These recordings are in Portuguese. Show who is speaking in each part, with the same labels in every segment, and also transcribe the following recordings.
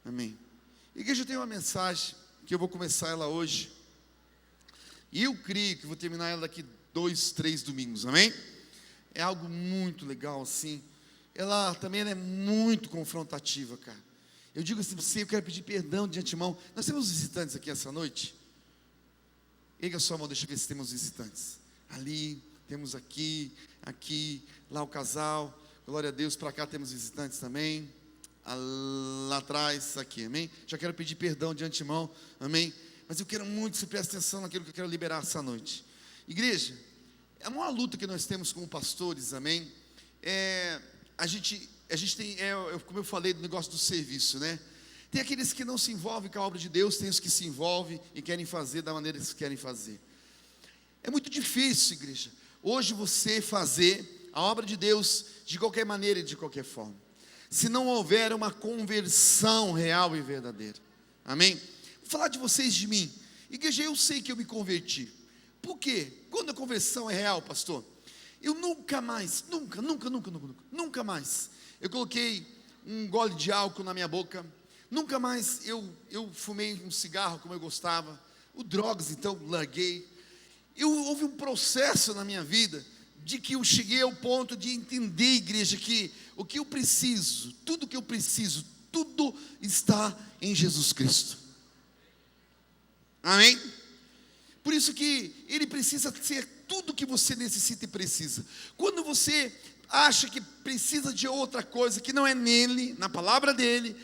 Speaker 1: Amém. Igreja, eu tenho uma mensagem que eu vou começar ela hoje. E eu creio que vou terminar ela daqui 2, 3 domingos, amém? É algo muito legal assim. Ela também é muito confrontativa, cara. Eu digo assim para você, eu quero pedir perdão de antemão. Nós temos visitantes aqui essa noite? Erga a sua mão, deixa eu ver se temos visitantes. Ali, temos aqui, lá o casal. Glória a Deus, para cá temos visitantes também. Lá atrás, aqui, amém? Já quero pedir perdão de antemão, amém? Mas eu quero muito que você preste atenção naquilo que eu quero liberar essa noite. Igreja, a maior luta que nós temos como pastores, amém? A gente tem, como eu falei do negócio do serviço, né? Tem aqueles que não se envolvem com a obra de Deus, tem os que se envolvem e querem fazer da maneira que eles querem fazer. É muito difícil, igreja, hoje você fazer a obra de Deus de qualquer maneira e de qualquer forma, se não houver uma conversão real e verdadeira, amém? Vou falar de vocês, de mim. Igreja, eu sei que eu me converti. Por quê? Quando a conversão é real, pastor, eu nunca mais, nunca mais, eu coloquei um gole de álcool na minha boca, nunca mais eu fumei um cigarro como eu gostava, o drogas então larguei. Houve um processo na minha vida, de que eu cheguei ao ponto de entender, igreja, que o que eu preciso, tudo que eu preciso, tudo está em Jesus Cristo, amém? Por isso que Ele precisa ser tudo que você necessita e precisa. Quando você acha que precisa de outra coisa, que não é nele, na palavra dele,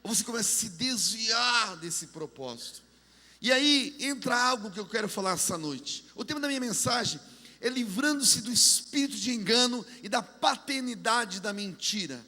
Speaker 1: você começa a se desviar desse propósito. E aí entra algo que eu quero falar essa noite. O tema da minha mensagem é livrando-se do espírito de engano e da paternidade da mentira.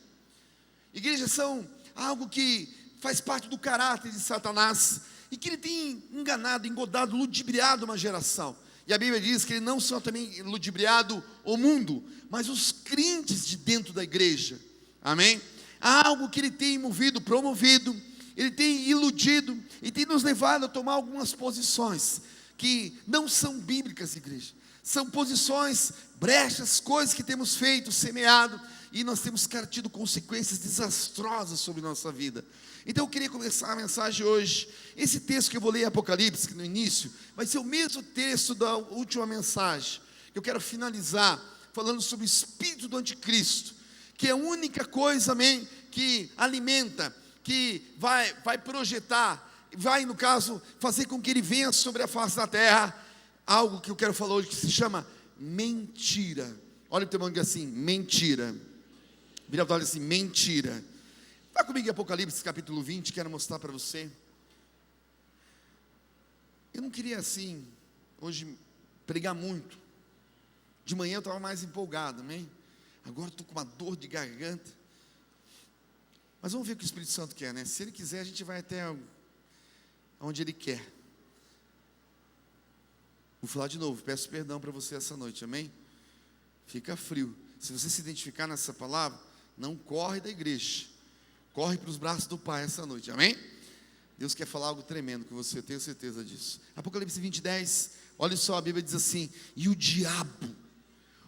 Speaker 1: Igreja, são algo que faz parte do caráter de Satanás, e que ele tem enganado, engodado, ludibriado uma geração. E a Bíblia diz que ele não só também ludibriado o mundo, mas os crentes de dentro da igreja, amém? Há algo que ele tem movido, promovido, ele tem iludido, e tem nos levado a tomar algumas posições, que não são bíblicas, igreja. São posições, brechas, coisas que temos feito, semeado, e nós temos, cara, tido consequências desastrosas sobre nossa vida. Então eu queria começar a mensagem hoje. Esse texto que eu vou ler em Apocalipse, que no início, vai ser o mesmo texto da última mensagem, que eu quero finalizar, falando sobre o espírito do anticristo, que é a única coisa, amém, que alimenta, que vai projetar, vai, no caso, fazer com que ele venha sobre a face da terra, algo que eu quero falar hoje, que se chama mentira. Olha o teu irmão assim, mentira. Vira para olha assim, mentira. Vai comigo em Apocalipse capítulo 20, quero mostrar para você. Eu não queria assim, hoje, pregar muito. De manhã eu estava mais empolgado, amém? Agora estou com uma dor de garganta. Mas vamos ver o que o Espírito Santo quer, né? Se Ele quiser, a gente vai até onde Ele quer. Vou falar de novo, peço perdão para você essa noite, amém? Fica frio. Se você se identificar nessa palavra, não corre da igreja. Corre para os braços do Pai essa noite, amém? Deus quer falar algo tremendo com você, eu tenho certeza disso. Apocalipse 20, 10, olha só, a Bíblia diz assim: e o diabo,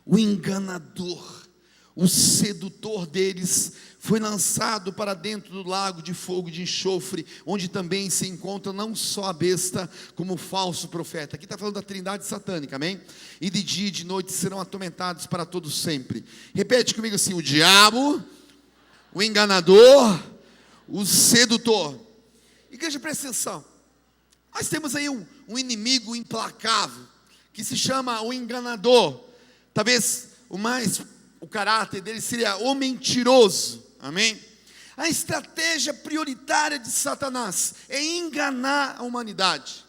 Speaker 1: o enganador, o sedutor deles, foi lançado para dentro do lago de fogo de enxofre, onde também se encontra não só a besta, como o falso profeta. Aqui está falando da trindade satânica, amém? E de dia e de noite serão atormentados para todo sempre. Repete comigo assim: o diabo, o enganador, o sedutor. Igreja, presta atenção. Nós temos aí um inimigo implacável, que se chama o enganador. Talvez o caráter dele seria o mentiroso, amém? A estratégia prioritária de Satanás é enganar a humanidade.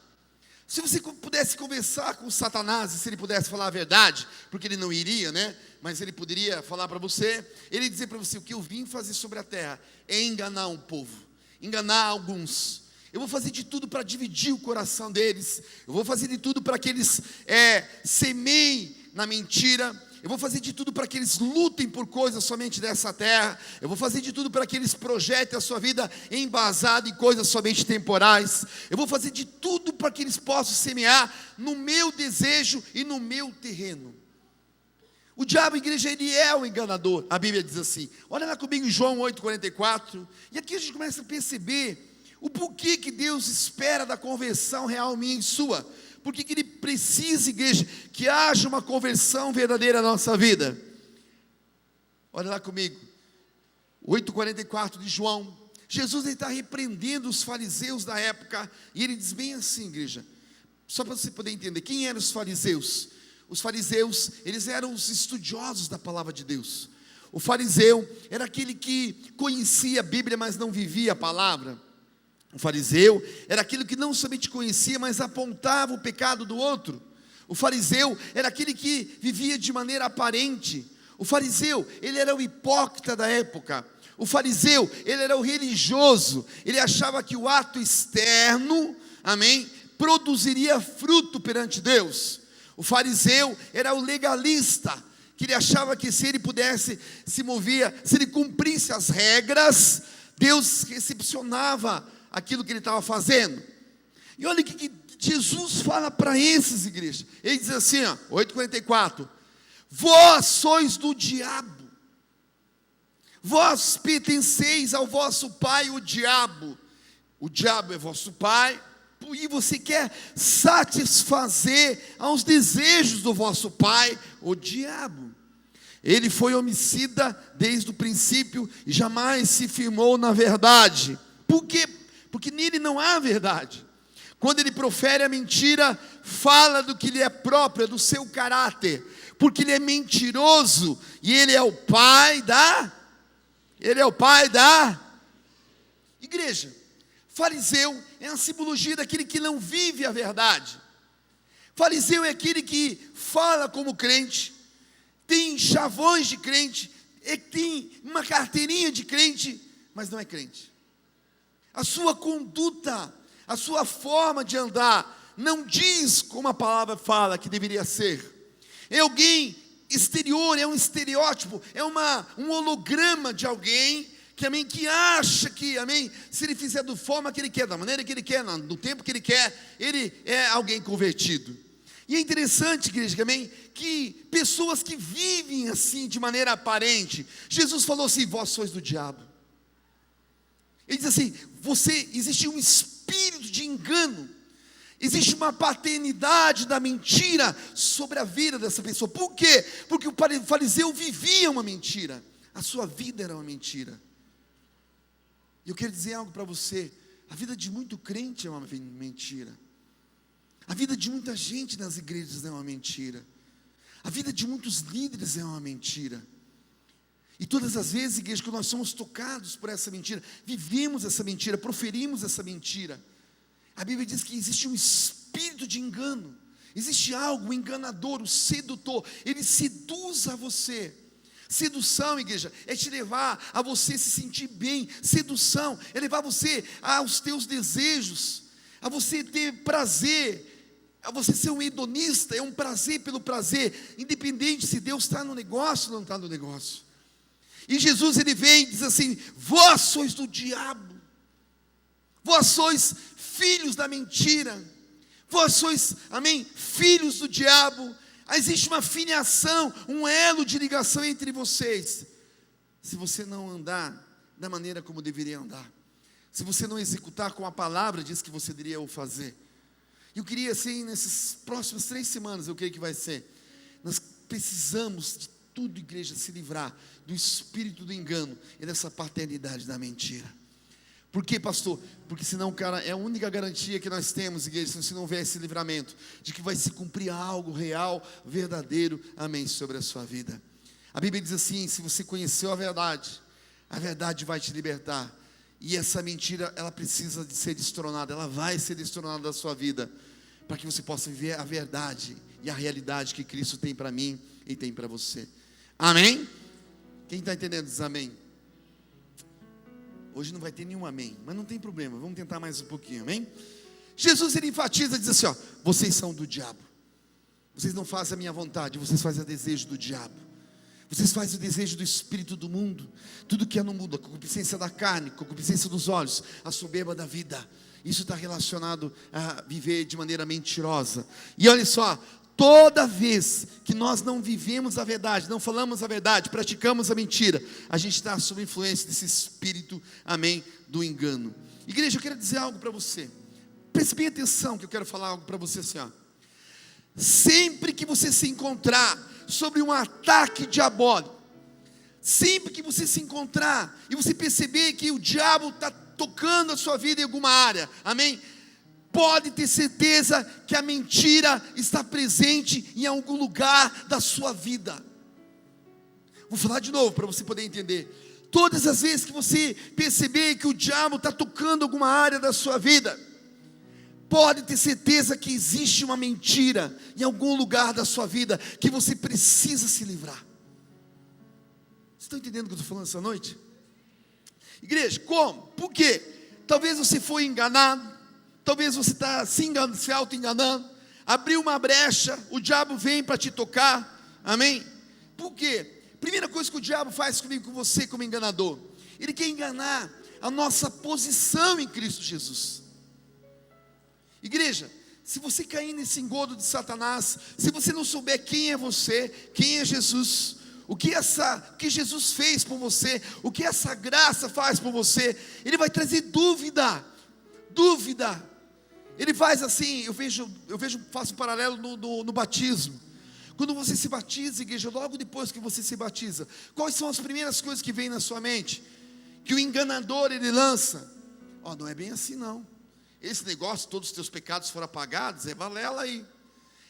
Speaker 1: Se você pudesse conversar com Satanás, e se ele pudesse falar a verdade, porque ele não iria, né? Mas ele poderia falar para você, ele ia dizer para você: o que eu vim fazer sobre a terra é enganar um povo, enganar alguns. Eu vou fazer de tudo para dividir o coração deles, eu vou fazer de tudo para que eles semeiem na mentira, eu vou fazer de tudo para que eles lutem por coisas somente dessa terra, eu vou fazer de tudo para que eles projetem a sua vida embasada em coisas somente temporais, eu vou fazer de tudo para que eles possam semear no meu desejo e no meu terreno. O diabo, igreja, ele é o enganador. A Bíblia diz assim. Olha lá comigo em João 8,44. E aqui a gente começa a perceber o porquê que Deus espera da conversão real minha e sua. Por que Ele precisa, igreja, que haja uma conversão verdadeira na nossa vida. Olha lá comigo. 8,44 de João. Jesus está repreendendo os fariseus da época. E ele diz bem assim, igreja. Só para você poder entender. Quem eram os fariseus? Os fariseus, eles eram os estudiosos da palavra de Deus. O fariseu era aquele que conhecia a Bíblia, mas não vivia a palavra. O fariseu era aquele que não somente conhecia, mas apontava o pecado do outro. O fariseu era aquele que vivia de maneira aparente. O fariseu, ele era o hipócrita da época. O fariseu, ele era o religioso. Ele achava que o ato externo, amém, produziria fruto perante Deus. O fariseu era o legalista, que ele achava que se ele pudesse se mover, se ele cumprisse as regras, Deus recepcionava aquilo que ele estava fazendo. E olha o que Jesus fala para esses, igrejas. Ele diz assim, 8,44: vós sois do diabo, vós pertenceis ao vosso pai, o diabo. O diabo é vosso pai, e você quer satisfazer aos desejos do vosso pai, o diabo. Ele foi homicida desde o princípio e jamais se firmou na verdade. Por quê? Porque nele não há verdade. Quando ele profere a mentira, fala do que lhe é próprio, do seu caráter, porque ele é mentiroso e ele é o pai da igreja. Fariseu é a simbologia daquele que não vive a verdade. Fariseu é aquele que fala como crente, tem chavões de crente, tem uma carteirinha de crente, mas não é crente. A sua conduta, a sua forma de andar, não diz como a palavra fala que deveria ser. É alguém exterior, é um estereótipo, é um holograma de alguém que, amém, que acha que, amém, se ele fizer da forma que ele quer, da maneira que ele quer, no tempo que ele quer, ele é alguém convertido. E é interessante, igreja, amém, que pessoas que vivem assim, de maneira aparente, Jesus falou assim: vós sois do diabo. Ele diz assim: existe um espírito de engano, existe uma paternidade da mentira sobre a vida dessa pessoa. Por quê? Porque o fariseu vivia uma mentira, a sua vida era uma mentira. E eu quero dizer algo para você: a vida de muito crente é uma mentira, a vida de muita gente nas igrejas é uma mentira, a vida de muitos líderes é uma mentira. E todas as vezes, igreja, que nós somos tocados por essa mentira, vivemos essa mentira, proferimos essa mentira, a Bíblia diz que existe um espírito de engano, existe algo, o enganador, o sedutor, ele seduz a você. Sedução, igreja, é te levar a você se sentir bem. Sedução é levar você aos teus desejos, a você ter prazer, a você ser um hedonista. É um prazer pelo prazer, independente se Deus está no negócio ou não está no negócio. E Jesus, ele vem e diz assim: vós sois do diabo, vós sois filhos da mentira, vós sois, amém, filhos do diabo. Existe uma filiação, um elo de ligação entre vocês. Se você não andar da maneira como deveria andar, se você não executar como a palavra diz que você deveria o fazer. Eu queria assim, nessas próximas 3 semanas, eu creio que vai ser, nós precisamos de tudo, igreja, se livrar do espírito do engano e dessa paternidade da mentira. Por quê, pastor? Porque senão, cara, é a única garantia que nós temos, igreja, se não houver esse livramento, de que vai se cumprir algo real, verdadeiro, amém, sobre a sua vida. A Bíblia diz assim: se você conheceu a verdade vai te libertar. E essa mentira, ela precisa de ser destronada, ela vai ser destronada da sua vida, para que você possa viver a verdade e a realidade que Cristo tem para mim e tem para você. Amém? Quem está entendendo diz amém. Hoje não vai ter nenhum amém, mas não tem problema, vamos tentar mais um pouquinho, amém? Jesus, ele enfatiza, diz assim, vocês são do diabo, vocês não fazem a minha vontade, vocês fazem o desejo do diabo, vocês fazem o desejo do espírito do mundo, tudo que é no mundo, a concupiscência da carne, a concupiscência dos olhos, a soberba da vida. Isso está relacionado a viver de maneira mentirosa. E olha só, Toda vez que nós não vivemos a verdade, não falamos a verdade, praticamos a mentira, a gente está sob influência desse espírito, amém, do engano. Igreja, eu quero dizer algo para você. Preste bem atenção que eu quero falar algo para você assim, ó. Sempre que você se encontrar sobre um ataque diabólico, sempre que você se encontrar e você perceber que o diabo está tocando a sua vida em alguma área, amém? Pode ter certeza que a mentira está presente em algum lugar da sua vida. Vou falar de novo para você poder entender. Todas as vezes que você perceber que o diabo está tocando alguma área da sua vida, pode ter certeza que existe uma mentira em algum lugar da sua vida que você precisa se livrar. Vocês estão entendendo o que eu estou falando essa noite? Igreja, como? Por quê? Talvez você foi enganado. Talvez você está se auto-enganando, abriu uma brecha, o diabo vem para te tocar, amém? Por quê? Primeira coisa que o diabo faz comigo, com você como enganador, ele quer enganar a nossa posição em Cristo Jesus. Igreja, se você cair nesse engodo de Satanás, se você não souber quem é você, quem é Jesus, o que Jesus fez por você, o que essa graça faz por você, ele vai trazer dúvida. Ele faz assim, faço um paralelo no batismo. Quando você se batiza, igreja, logo depois que você se batiza, quais são as primeiras coisas que vêm na sua mente? Que o enganador, ele lança. Não é bem assim não. Esse negócio, todos os teus pecados foram apagados, é balela aí.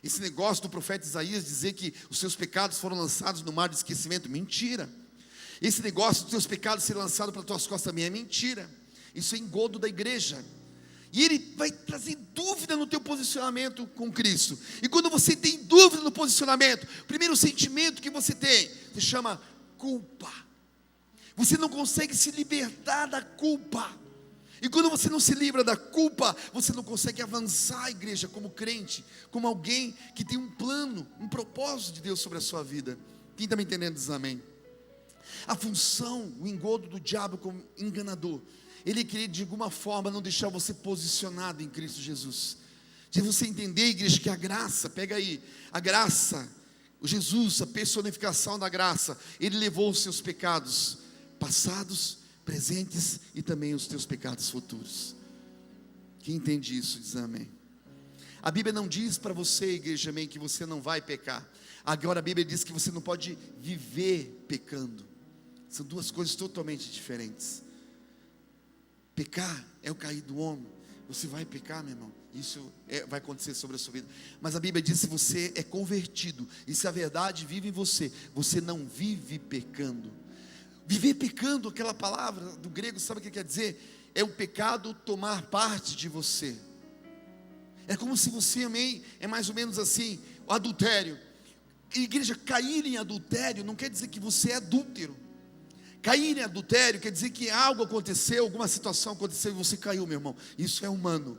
Speaker 1: Esse negócio do profeta Isaías dizer que os seus pecados foram lançados no mar de esquecimento, mentira. Esse negócio dos teus pecados serem lançados para as tuas costas também é mentira. Isso é engodo da igreja. E ele vai trazer dúvida no teu posicionamento com Cristo. E quando você tem dúvida no posicionamento, o primeiro sentimento que você tem se chama culpa. Você não consegue se libertar da culpa. E quando você não se livra da culpa, você não consegue avançar, igreja, como crente, como alguém que tem um plano, um propósito de Deus sobre a sua vida. Quem está me entendendo diz amém. A função, o engodo do diabo como enganador, ele queria de alguma forma não deixar você posicionado em Cristo Jesus. Se você entender, igreja, que a graça, pega aí, a graça, o Jesus, a personificação da graça, ele levou os seus pecados passados, presentes e também os teus pecados futuros. Quem entende isso diz amém. A Bíblia não diz para você, igreja, amém, que você não vai pecar. Agora a Bíblia diz que você não pode viver pecando. São duas coisas totalmente diferentes. Pecar é o cair do homem. Você vai pecar, meu irmão, isso vai acontecer sobre a sua vida. Mas a Bíblia diz que se você é convertido, e se a verdade vive em você, você não vive pecando. Viver pecando, aquela palavra do grego, sabe o que quer dizer? É o pecado tomar parte de você. É como se você, amém, é mais ou menos assim, o adultério. Igreja, cair em adultério não quer dizer que você é adúltero. Cair em adultério quer dizer que algo aconteceu, alguma situação aconteceu e você caiu, meu irmão. Isso é humano.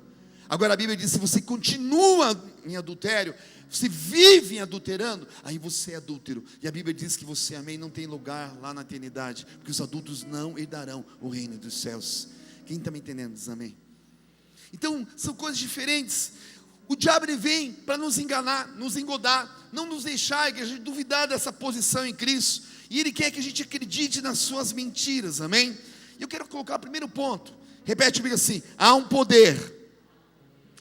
Speaker 1: Agora a Bíblia diz, se você continua em adultério, você vive adulterando, aí você é adúltero. E a Bíblia diz que você, amém, não tem lugar lá na eternidade, porque os adultos não herdarão o reino dos céus. Quem está me entendendo diz amém. Então são coisas diferentes. O diabo ele vem para nos enganar, nos engodar, não nos deixar que a gente duvidar dessa posição em Cristo. E ele quer que a gente acredite nas suas mentiras, amém? E eu quero colocar o primeiro ponto. Repete comigo assim: há um poder.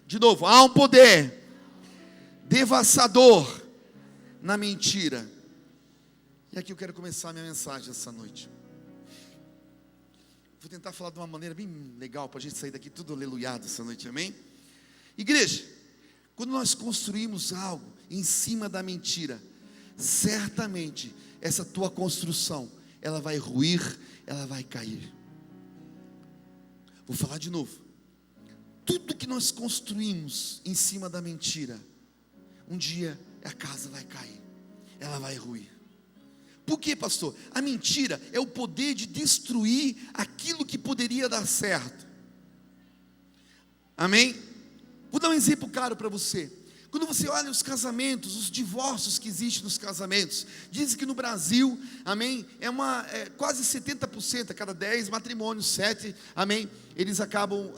Speaker 1: De novo, há um poder devastador na mentira. E aqui eu quero começar a minha mensagem essa noite. Vou tentar falar de uma maneira bem legal para a gente sair daqui tudo aleluiado essa noite, amém? Igreja, quando nós construímos algo em cima da mentira, certamente essa tua construção, ela vai ruir, ela vai cair. Vou falar de novo. Tudo que nós construímos em cima da mentira, um dia a casa vai cair, ela vai ruir. Por quê, pastor? A mentira é o poder de destruir aquilo que poderia dar certo. Amém? Vou dar um exemplo claro para você. Quando você olha os casamentos, os divórcios que existem nos casamentos, dizem que no Brasil, amém, é quase 70%, a cada 10 matrimônios, 7, amém, eles acabam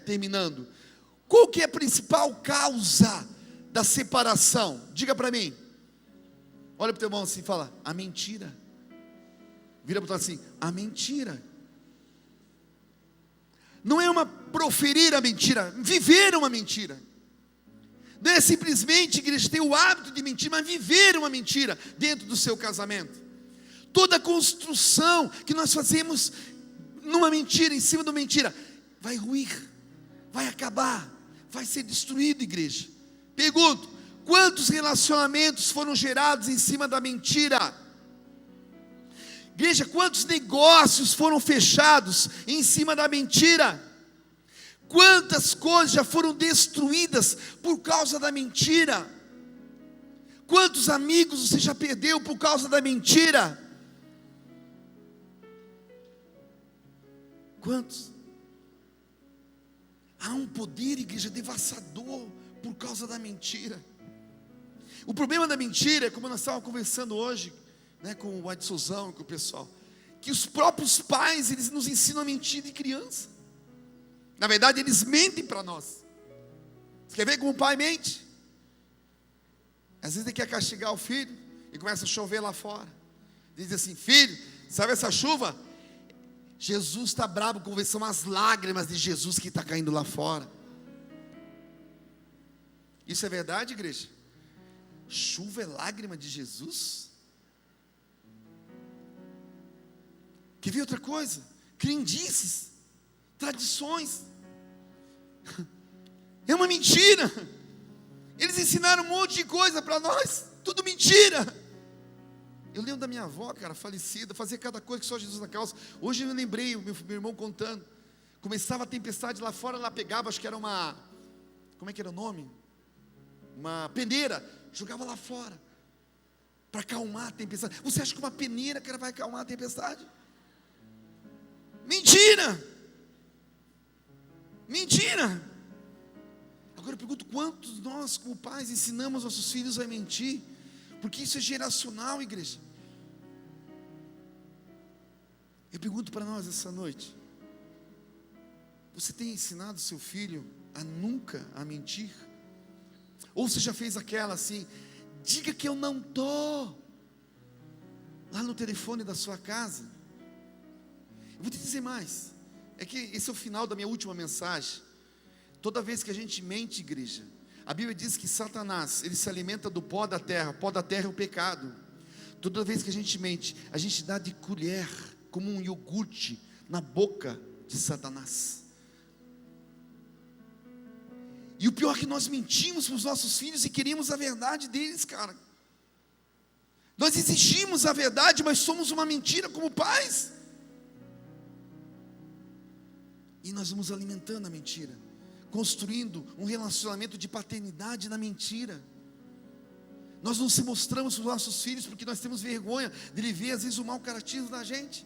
Speaker 1: terminando. Qual que é a principal causa da separação? Diga para mim. Olha para o teu irmão assim e fala: a mentira. Vira para o outro assim: a mentira. Não é uma proferir a mentira, viver uma mentira. Não é simplesmente, igreja, ter o hábito de mentir, mas viver uma mentira dentro do seu casamento. Toda a construção que nós fazemos numa mentira, em cima de uma mentira, vai ruir, vai acabar, vai ser destruído, igreja. Pergunto: quantos relacionamentos foram gerados em cima da mentira? Igreja, quantos negócios foram fechados em cima da mentira? Quantas coisas já foram destruídas por causa da mentira? Quantos amigos você já perdeu por causa da mentira? Quantos? Há um poder, igreja, devastador por causa da mentira. O problema da mentira é, como nós estávamos conversando hoje, com o Adsozão e com o pessoal, que os próprios pais, eles nos ensinam a mentir de criança. Na verdade, eles mentem para nós. Você quer ver como o pai mente? Às vezes ele quer castigar o filho e começa a chover lá fora. Diz assim: filho, sabe essa chuva? Jesus está bravo com você, são as lágrimas de Jesus que está caindo lá fora. Isso é verdade, igreja? Chuva é lágrima de Jesus? Quer ver outra coisa? Crendices, tradições. É uma mentira. Eles ensinaram um monte de coisa para nós, tudo mentira. Eu lembro da minha avó, cara, falecida, fazia cada coisa que só Jesus na causa. Hoje eu lembrei, o meu irmão contando. Começava a tempestade lá fora, ela pegava, acho que era uma, como é que era o nome? Uma peneira, jogava lá fora, para acalmar a tempestade. Você acha que uma peneira, cara, vai acalmar a tempestade? Mentira! Mentira! Agora eu pergunto: quantos nós, como pais, ensinamos nossos filhos a mentir? Porque isso é geracional, igreja. Eu pergunto para nós essa noite: você tem ensinado seu filho a nunca a mentir? Ou você já fez aquela assim: diga que eu não estou, lá no telefone da sua casa? Eu vou te dizer mais, é que esse é o final da minha última mensagem. Toda vez que a gente mente, igreja, a Bíblia diz que Satanás, ele se alimenta do pó da terra. O pó da terra é o pecado. Toda vez que a gente mente, a gente dá de colher, como um iogurte, na boca de Satanás. E o pior é que nós mentimos para os nossos filhos e queremos a verdade deles, cara. Nós exigimos a verdade, mas somos uma mentira como pais. E nós vamos alimentando a mentira, construindo um relacionamento de paternidade na mentira. Nós não se mostramos para os nossos filhos porque nós temos vergonha de ele ver às vezes o mau caratismo da gente.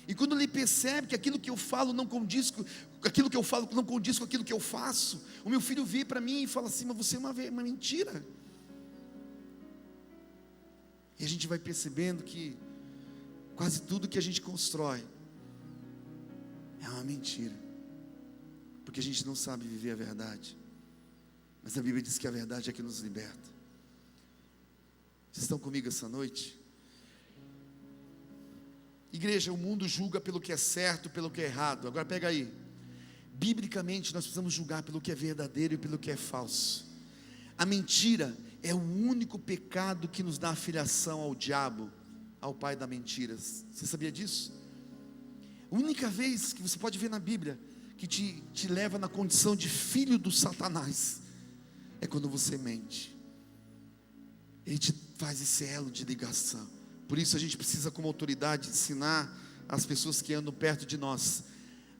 Speaker 1: E quando ele percebe que aquilo que eu falo não condiz com aquilo que eu falo, não condiz com aquilo que eu faço, o meu filho vê para mim e fala assim: mas você é uma mentira. E a gente vai percebendo que quase tudo que a gente constrói é uma mentira, porque a gente não sabe viver a verdade. Mas a Bíblia diz que a verdade é que nos liberta. Vocês estão comigo essa noite? Igreja, o mundo julga pelo que é certo, pelo que é errado. Agora pega aí, biblicamente nós precisamos julgar pelo que é verdadeiro e pelo que é falso. A mentira é o único pecado que nos dá afiliação ao diabo, ao pai da mentira. Você sabia disso? A única vez que você pode ver na Bíblia que te leva na condição de filho do Satanás é quando você mente. Ele te faz esse elo de ligação. Por isso a gente precisa, como autoridade, ensinar as pessoas que andam perto de nós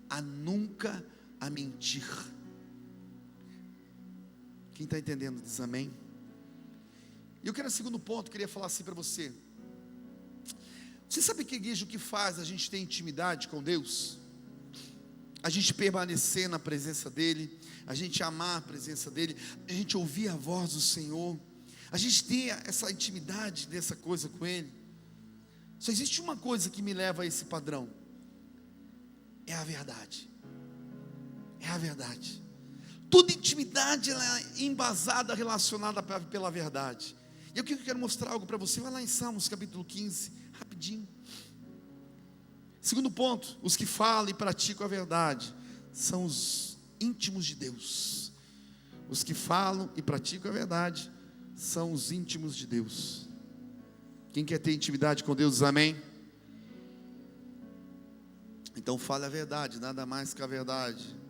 Speaker 1: a nunca a mentir. Quem está entendendo diz amém. E eu quero, segundo ponto, queria falar assim para você. Você sabe que, igreja, o que faz a gente ter intimidade com Deus? A gente permanecer na presença dEle, a gente amar a presença dEle, a gente ouvir a voz do Senhor, a gente ter essa intimidade dessa coisa com Ele. Só existe uma coisa que me leva a esse padrão: é a verdade. É a verdade. Toda intimidade ela é embasada, relacionada pela verdade. E eu quero mostrar algo para você. Vai lá em Salmos capítulo 15, rapidinho. Segundo ponto, os que falam e praticam a verdade são os íntimos de Deus. Os que falam e praticam a verdade são os íntimos de Deus. Quem quer ter intimidade com Deus, diz amém? Então fale a verdade, nada mais que a verdade.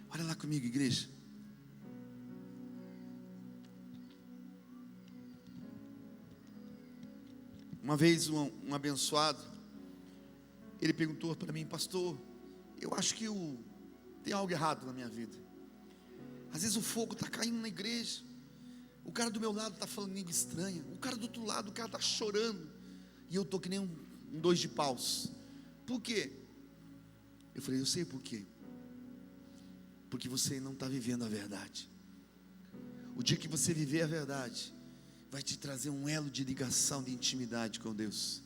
Speaker 1: Olha lá comigo, igreja. Uma vez um abençoado, ele perguntou para mim: pastor, eu acho que tem algo errado na minha vida. Às vezes o fogo está caindo na igreja, o cara do meu lado está falando língua estranha, o cara do outro lado, o cara está chorando, e eu estou que nem um dois de paus. Por quê? Eu falei: eu sei por quê. Porque você não está vivendo a verdade. O dia que você viver a verdade, vai te trazer um elo de ligação, de intimidade com Deus.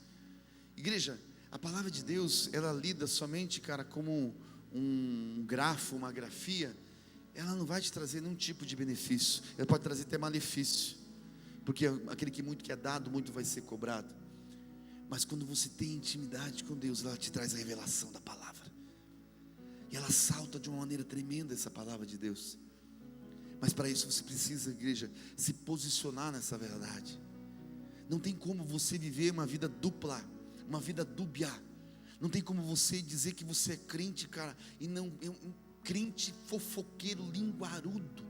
Speaker 1: Igreja, a palavra de Deus, ela lida somente, cara, como um grafo, uma grafia. Ela não vai te trazer nenhum tipo de benefício. Ela pode trazer até malefício, porque aquele que muito quer dado, muito vai ser cobrado. Mas quando você tem intimidade com Deus, ela te traz a revelação da palavra. E ela salta de uma maneira tremenda essa palavra de Deus. Mas para isso você precisa, igreja, se posicionar nessa verdade. Não tem como você viver uma vida dupla, uma vida dúbia. Não tem como você dizer que você é crente, cara, e não é um crente fofoqueiro, linguarudo.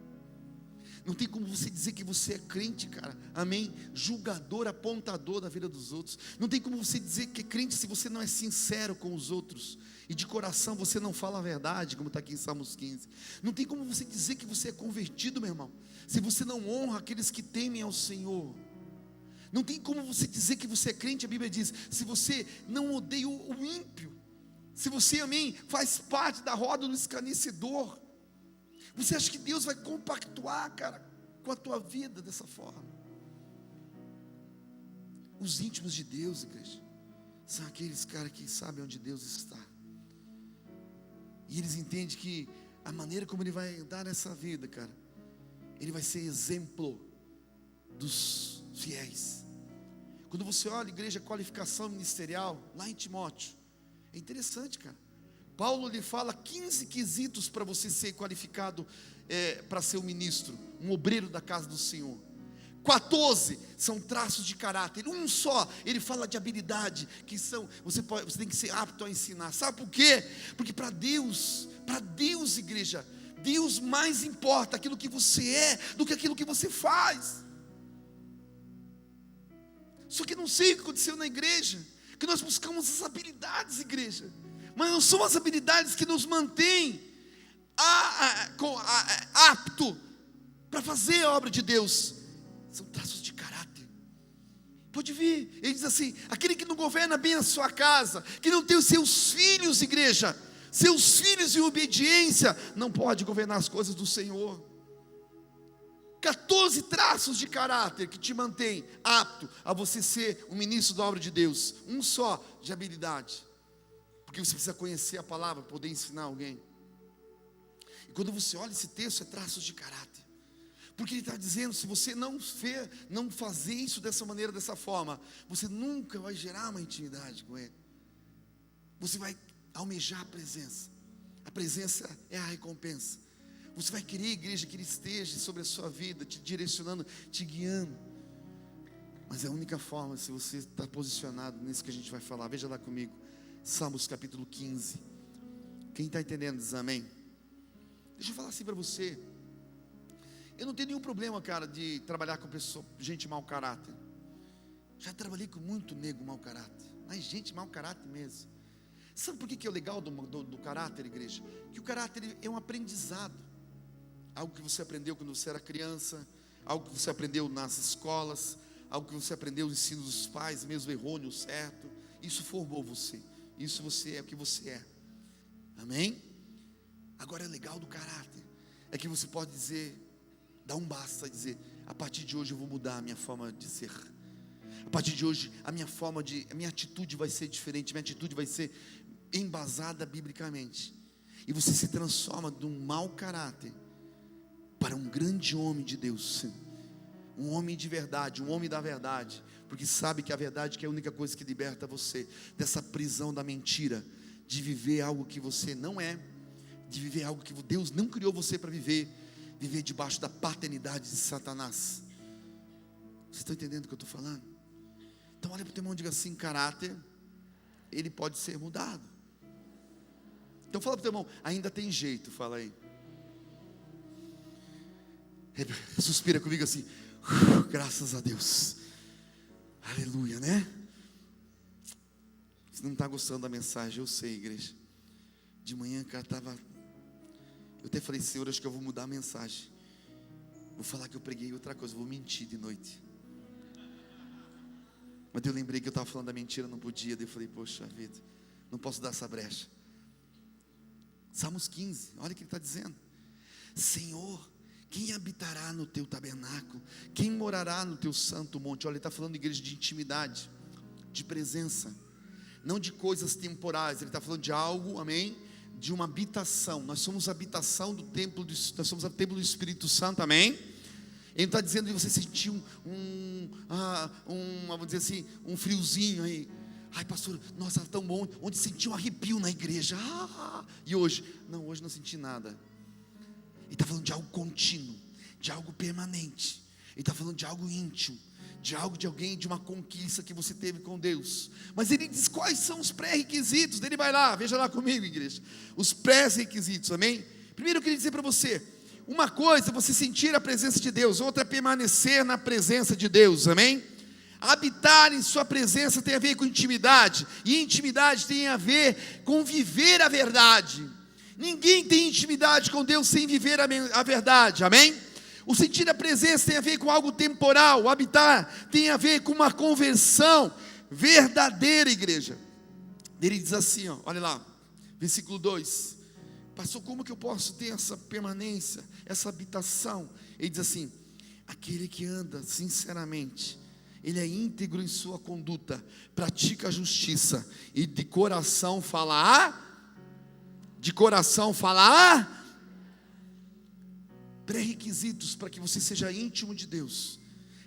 Speaker 1: Não tem como você dizer que você é crente, cara, amém, julgador, apontador da vida dos outros. Não tem como você dizer que é crente se você não é sincero com os outros, e de coração você não fala a verdade, como está aqui em Salmos 15. Não tem como você dizer que você é convertido, meu irmão, se você não honra aqueles que temem ao Senhor. Não tem como você dizer que você é crente, a Bíblia diz, se você não odeia o ímpio, se você, amém, faz parte da roda do escarnecedor. Você acha que Deus vai compactuar, cara, com a tua vida dessa forma? Os íntimos de Deus, igreja, são aqueles, cara, que sabem onde Deus está. E eles entendem que a maneira como ele vai andar nessa vida, cara, ele vai ser exemplo dos fiéis. Quando você olha, igreja, qualificação ministerial, lá em Timóteo, é interessante, cara. Paulo lhe fala 15 quesitos para você ser qualificado para ser um ministro, um obreiro da casa do Senhor. 14 são traços de caráter. Um só, ele fala de habilidade, que são, você tem que ser apto a ensinar. Sabe por quê? Porque para Deus, igreja, Deus mais importa aquilo que você é do que aquilo que você faz. Só que não sei o que aconteceu na igreja, que nós buscamos as habilidades, igreja, mas não são as habilidades que nos mantêm apto para fazer a obra de Deus. São traços de caráter. Pode vir, ele diz assim: aquele que não governa bem a sua casa, que não tem os seus filhos, igreja, seus filhos em obediência, não pode governar as coisas do Senhor. 14 traços de caráter que te mantém apto a você ser um ministro da obra de Deus. Um só de habilidade, porque você precisa conhecer a palavra para poder ensinar alguém. E quando você olha esse texto, é traços de caráter, porque ele está dizendo: se você não fazer isso dessa maneira, dessa forma, você nunca vai gerar uma intimidade com ele. Você vai almejar a presença é a recompensa. Você vai querer, igreja, que ele esteja sobre a sua vida, te direcionando, te guiando. Mas é a única forma, se você está posicionado nisso que a gente vai falar. Veja lá comigo, Salmos capítulo 15. Quem está entendendo diz amém. Deixa eu falar assim para você. Eu não tenho nenhum problema, cara, de trabalhar com gente mau caráter. Já trabalhei com muito nego mau caráter, mas gente mau caráter mesmo. Sabe por que é o legal do caráter, igreja? Que o caráter é um aprendizado. Algo que você aprendeu quando você era criança, algo que você aprendeu nas escolas, algo que você aprendeu no ensino dos pais, mesmo errôneo, certo. Isso formou você, isso você é o que você é. Amém? Agora é legal do caráter, é que você pode dizer, dar um basta e dizer: a partir de hoje eu vou mudar a minha forma de ser. A partir de hoje a minha atitude vai ser diferente, minha atitude vai ser embasada biblicamente. E você se transforma de um mau caráter para um grande homem de Deus, um homem de verdade, um homem da verdade, porque sabe que a verdade que é a única coisa que liberta você dessa prisão da mentira, de viver algo que você não é, de viver algo que Deus não criou você para viver debaixo da paternidade de Satanás. Vocês estão entendendo o que eu estou falando? Então olha para o teu irmão e diga assim: caráter, ele pode ser mudado. Então fala para o teu irmão, ainda tem jeito, fala aí. Suspira comigo assim, graças a Deus, aleluia, né? Você não está gostando da mensagem, eu sei, igreja. De manhã, cara, eu até falei, Senhor, acho que eu vou mudar a mensagem. Vou falar que eu preguei outra coisa, vou mentir de noite. Mas eu lembrei que eu estava falando da mentira, não podia. Daí eu falei, poxa vida, não posso dar essa brecha. Salmos 15, olha o que ele está dizendo. Senhor, quem habitará no teu tabernáculo? Quem morará no teu santo monte? Olha, ele está falando, igreja, de intimidade, de presença, não de coisas temporais. Ele está falando de algo, amém? De uma habitação. Nós somos a habitação do templo, nós somos o templo do Espírito Santo, amém? Ele está dizendo que você sentiu vamos dizer assim, um friozinho aí. Ai, pastor, nossa, tão bom. Onde sentiu um arrepio na igreja. E hoje? Não, hoje não senti nada. Ele está falando de algo contínuo, de algo permanente. Ele está falando de algo íntimo, de algo de alguém, de uma conquista que você teve com Deus. Mas ele diz quais são os pré-requisitos. Ele vai lá, veja lá comigo, igreja. Os pré-requisitos, amém? Primeiro eu queria dizer para você, uma coisa é você sentir a presença de Deus, outra é permanecer na presença de Deus, amém? Habitar em sua presença tem a ver com intimidade, e intimidade tem a ver com viver a verdade. Ninguém tem intimidade com Deus sem viver a verdade, amém? O sentir a presença tem a ver com algo temporal, o habitar tem a ver com uma conversão verdadeira, igreja. Ele diz assim, olha lá, versículo 2, pastor, como que eu posso ter essa permanência, essa habitação? Ele diz assim, aquele que anda sinceramente, ele é íntegro em sua conduta, pratica a justiça, e de coração fala pré-requisitos para que você seja íntimo de Deus,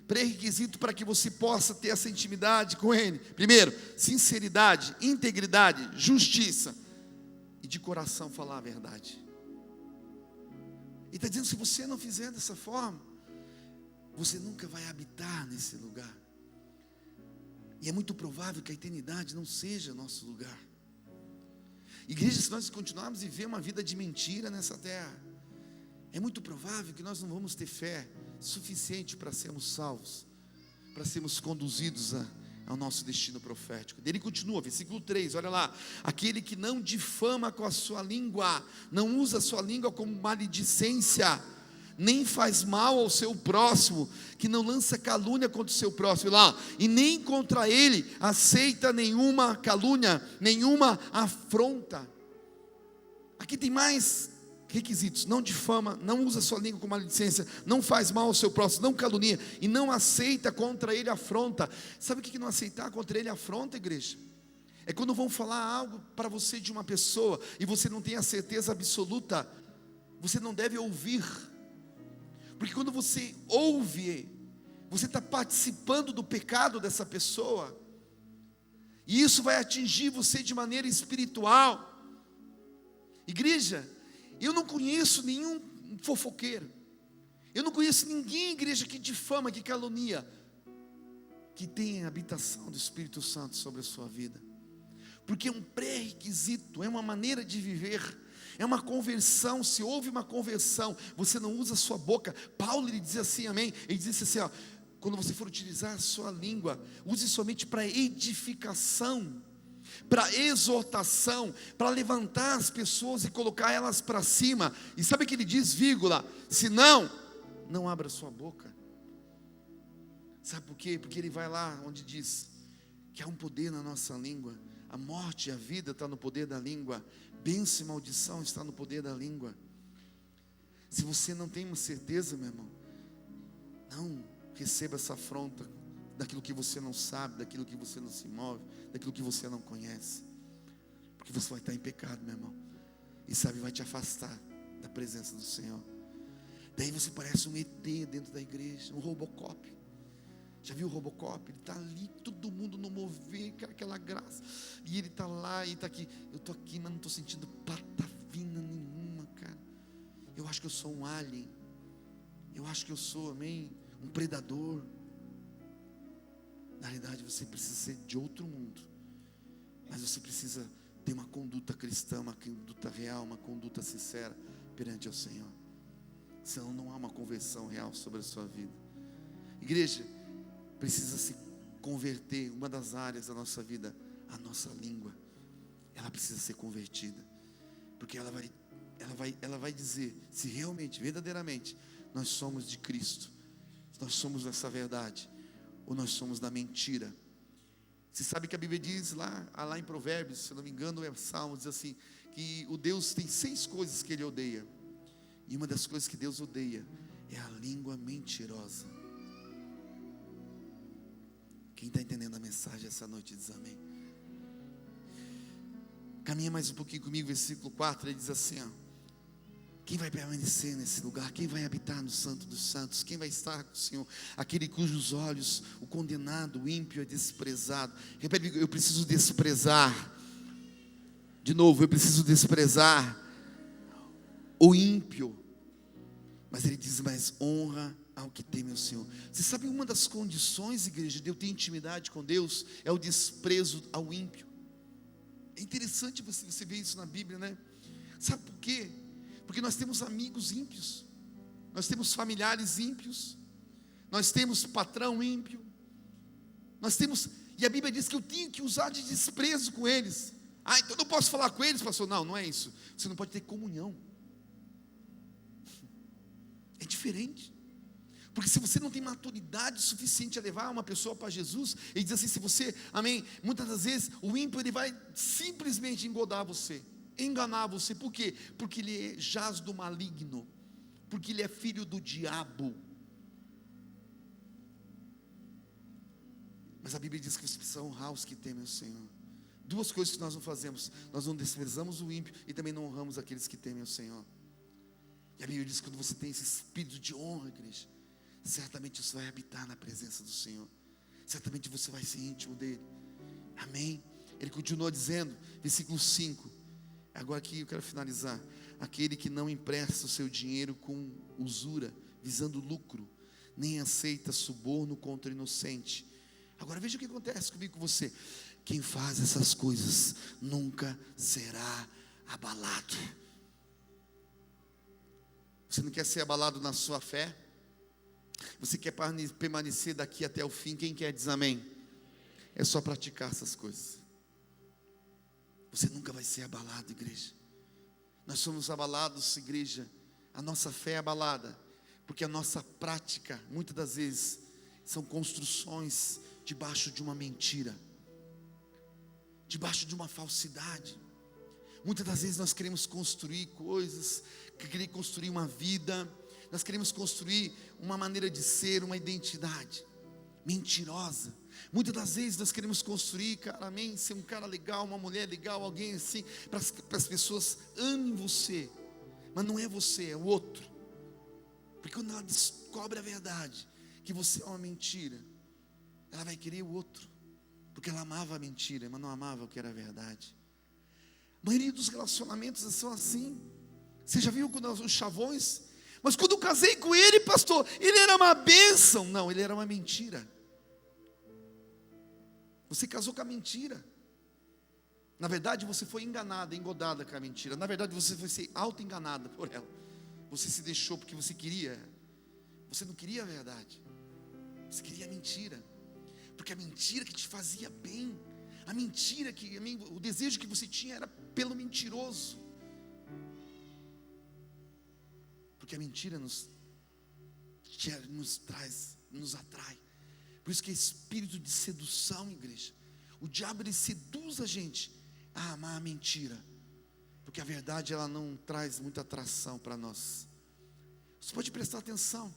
Speaker 1: pré-requisito para que você possa ter essa intimidade com Ele. Primeiro, sinceridade, integridade, justiça, e de coração falar a verdade. Ele está dizendo, se você não fizer dessa forma, você nunca vai habitar nesse lugar, e é muito provável que a eternidade não seja nosso lugar. Igreja, se nós continuarmos a viver uma vida de mentira nessa terra, é muito provável que nós não vamos ter fé suficiente para sermos salvos, para sermos conduzidos ao nosso destino profético. Ele continua, versículo 3, olha lá, aquele que não difama com a sua língua, não usa a sua língua como maledicência, nem faz mal ao seu próximo, que não lança calúnia contra o seu próximo, e nem contra ele aceita nenhuma calúnia, nenhuma afronta. Aqui tem mais requisitos: não difama, não usa sua língua com maledicência, não faz mal ao seu próximo, não calunia, e não aceita contra ele afronta. Sabe o que não aceitar contra ele afronta, igreja? É quando vão falar algo para você de uma pessoa, e você não tem a certeza absoluta, você não deve ouvir, porque quando você ouve, você está participando do pecado dessa pessoa, e isso vai atingir você de maneira espiritual. Igreja, eu não conheço nenhum fofoqueiro, eu não conheço ninguém, igreja, que difama, que calunia, que tenha a habitação do Espírito Santo sobre a sua vida, porque é um pré-requisito, é uma maneira de viver, é uma conversão. Se houve uma conversão, você não usa a sua boca. Paulo, ele diz assim, amém? Ele diz assim, quando você for utilizar a sua língua, use somente para edificação, para exortação, para levantar as pessoas e colocar elas para cima. E sabe o que ele diz, vírgula, se não abra sua boca. Sabe por quê? Porque ele vai lá onde diz que há um poder na nossa língua. A morte e a vida está no poder da língua. Bênção e maldição está no poder da língua. Se você não tem uma certeza, meu irmão, não receba essa afronta daquilo que você não sabe, daquilo que você não se move, daquilo que você não conhece, porque você vai estar em pecado, meu irmão. e sabe, vai te afastar da presença do Senhor. Daí você parece um ET dentro da igreja, um Robocop. Já viu o Robocop? Ele está ali, todo mundo no mover, aquela graça. E ele está lá e está aqui. Eu estou aqui, mas não estou sentindo patavina nenhuma, cara. Eu acho que eu sou um alien. Eu acho que eu sou, amém, um predador. Na realidade, você precisa ser de outro mundo. Mas você precisa ter uma conduta cristã, uma conduta real, uma conduta sincera perante ao Senhor. Senão não há uma conversão real sobre a sua vida. Igreja, precisa se converter. Uma das áreas da nossa vida, a nossa língua, ela precisa ser convertida, porque ela vai dizer se realmente, verdadeiramente, nós somos de Cristo, nós somos dessa verdade, ou nós somos da mentira. Você sabe que a Bíblia diz lá em Provérbios, se eu não me engano é Salmos, diz assim, que o Deus tem 6 coisas que Ele odeia, e uma das coisas que Deus odeia é a língua mentirosa. Quem está entendendo a mensagem essa noite diz amém. Caminha mais um pouquinho comigo, versículo 4, ele diz assim, quem vai permanecer nesse lugar? Quem vai habitar no Santo dos Santos? Quem vai estar com o Senhor? Aquele cujos olhos, o condenado, o ímpio é desprezado. Repete, eu preciso desprezar. De novo, eu preciso desprezar o ímpio. Mas ele diz, mas honra ao que teme ao Senhor. Você sabe, uma das condições, igreja, de eu ter intimidade com Deus, é o desprezo ao ímpio. É interessante você ver isso na Bíblia, né? Sabe por quê? Porque nós temos amigos ímpios, nós temos familiares ímpios, nós temos patrão ímpio, e a Bíblia diz que eu tenho que usar de desprezo com eles. Então eu não posso falar com eles, pastor. Não é isso. Você não pode ter comunhão. É diferente. Porque se você não tem maturidade suficiente a levar uma pessoa para Jesus, ele diz assim, se você, amém, muitas das vezes o ímpio ele vai simplesmente engodar você, enganar você. Por quê? Porque ele jaz do maligno, porque ele é filho do diabo. Mas a Bíblia diz que você precisa honrar os que temem o Senhor. 2 coisas que nós não fazemos: nós não desprezamos o ímpio e também não honramos aqueles que temem o Senhor. E a Bíblia diz que quando você tem esse espírito de honra, igreja, certamente você vai habitar na presença do Senhor, certamente você vai ser íntimo dele. Amém? Ele continua dizendo, versículo 5, agora aqui eu quero finalizar: aquele que não empresta o seu dinheiro com usura, visando lucro, nem aceita suborno contra o inocente. Agora veja o que acontece comigo, com você. Quem faz essas coisas nunca será abalado. Você não quer ser abalado na sua fé? Você quer permanecer daqui até o fim? Quem quer diz amém? É só praticar essas coisas. Você nunca vai ser abalado, igreja. Nós somos abalados, igreja. A nossa fé é abalada, porque a nossa prática, muitas das vezes, são construções debaixo de uma mentira, debaixo de uma falsidade. Muitas das vezes nós queremos construir coisas, queremos construir uma vida, nós queremos construir uma maneira de ser, uma identidade mentirosa. Muitas das vezes nós queremos construir, cara, amém, ser um cara legal, uma mulher legal, alguém assim, para as pessoas amem você, mas não é você, é o outro. Porque quando ela descobre a verdade, que você é uma mentira, ela vai querer o outro, porque ela amava a mentira, mas não amava o que era a verdade. A maioria dos relacionamentos são assim. Você já viu quando os chavões? Mas quando eu casei com ele, pastor, ele era uma bênção. Não, ele era uma mentira. Você casou com a mentira. Na verdade, você foi enganada, engodada com a mentira. Na verdade, você foi ser auto-enganada por ela. Você se deixou porque você queria. Você não queria a verdade. Você queria a mentira. Porque a mentira que te fazia bem, a mentira que, o desejo que você tinha era pelo mentiroso. Porque a mentira nos atrai. Por isso que é espírito de sedução, igreja. O diabo ele seduz a gente a amar a mentira, porque a verdade ela não traz muita atração para nós. Você pode prestar atenção.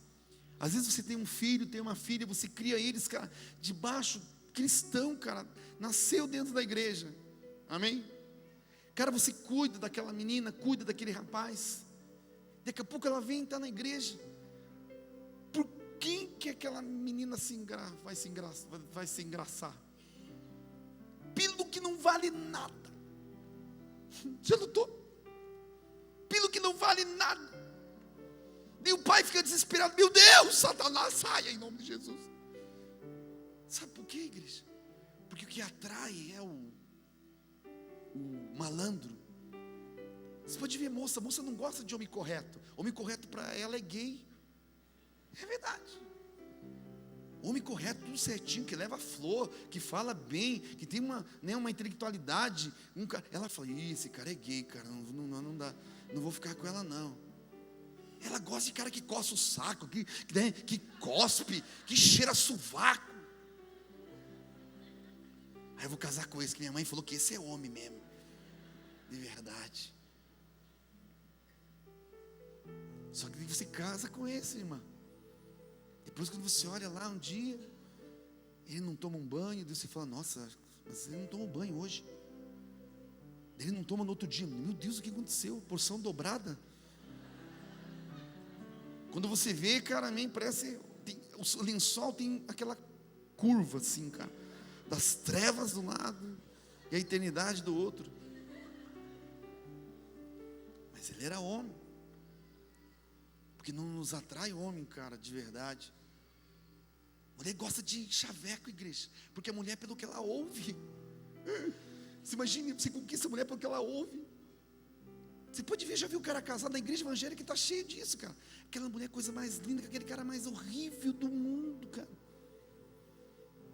Speaker 1: Às vezes você tem um filho, tem uma filha, você cria eles, cara, debaixo, cristão, cara, nasceu dentro da igreja, amém? Cara, você cuida daquela menina, cuida daquele rapaz. Daqui a pouco ela vem estar na igreja. Por quem que aquela menina vai se engraçar? Pelo que não vale nada. Já notou? Pelo que não vale nada. E o pai fica desesperado. Meu Deus, Satanás, saia em nome de Jesus. Sabe por quê, igreja? Porque o que atrai é o malandro. Você pode ver moça não gosta de homem correto. Homem correto para ela é gay. É verdade. Homem correto, tudo certinho, que leva flor, que fala bem, que tem uma intelectualidade. Ela fala, esse cara é gay, cara, não dá, não vou ficar com ela não. Ela gosta de cara que coça o saco, que cospe, que cheira sovaco. Aí eu vou casar com esse, que minha mãe falou que esse é homem mesmo. De verdade. Só que você casa com esse, irmã. Depois quando você olha lá um dia, ele não toma um banho, Deus você fala, nossa, mas ele não toma um banho hoje. Ele não toma no outro dia. Meu Deus, o que aconteceu? Porção dobrada. Quando você vê, cara, parece, o lençol tem aquela curva assim, cara, das trevas do lado e a eternidade do outro. Mas ele era homem. Porque não nos atrai homem, cara, de verdade. Mulher gosta de chaveco, igreja. Porque a mulher, pelo que ela ouve. Você imagina, você conquista a mulher pelo que ela ouve. Você pode ver, já viu o cara casado na igreja evangélica que está cheio disso, cara. Aquela mulher, coisa mais linda, que aquele cara mais horrível do mundo, cara.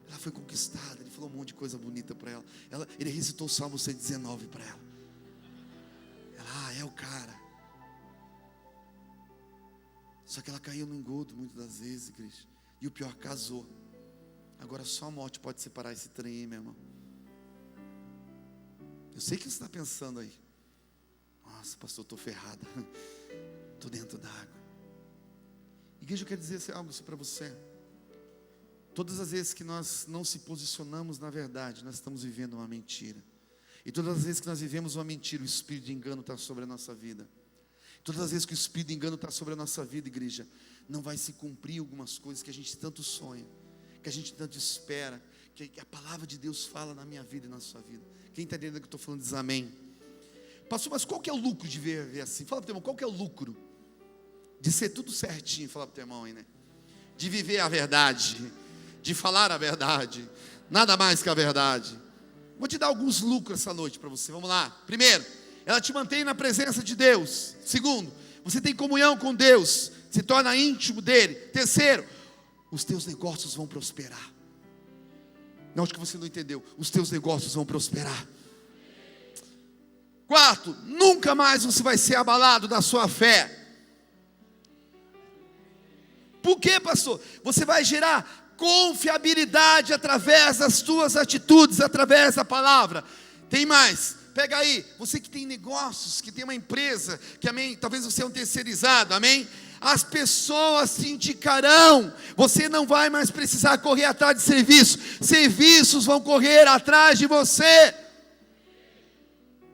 Speaker 1: Ela foi conquistada, ele falou um monte de coisa bonita para ela. Ele recitou o Salmo 119 para ela. Ela, é o cara. Só que ela caiu no engodo muitas das vezes, igreja. E o pior, casou. Agora só a morte pode separar esse trem aí, meu irmão. Eu sei que você está pensando aí. Nossa, pastor, estou ferrada. Estou dentro da água. Igreja, eu quero dizer algo para você. Todas as vezes que nós não se posicionamos na verdade, nós estamos vivendo uma mentira. E todas as vezes que nós vivemos uma mentira, o espírito de engano está sobre a nossa vida. Todas as vezes que o espírito de engano está sobre a nossa vida, igreja, não vai se cumprir algumas coisas que a gente tanto sonha, que a gente tanto espera, que a palavra de Deus fala na minha vida e na sua vida. Quem está entendendo o que eu estou falando diz amém. Pastor, mas qual que é o lucro de viver assim? Fala para o teu irmão, qual que é o lucro? De ser tudo certinho, fala para o teu irmão aí, né? De viver a verdade, de falar a verdade, nada mais que a verdade. Vou te dar alguns lucros essa noite para você, vamos lá. Primeiro, ela te mantém na presença de Deus. Segundo, você tem comunhão com Deus, se torna íntimo dele. Terceiro, os teus negócios vão prosperar. Não, acho que você não entendeu. Os teus negócios vão prosperar. Quarto, nunca mais você vai ser abalado da sua fé. Por quê, pastor? Você vai gerar confiabilidade através das tuas atitudes, através da palavra. Tem mais. Pega aí, você que tem negócios, que tem uma empresa, que amém, talvez você é um terceirizado, amém? As pessoas te indicarão, você não vai mais precisar correr atrás de serviços vão correr atrás de você.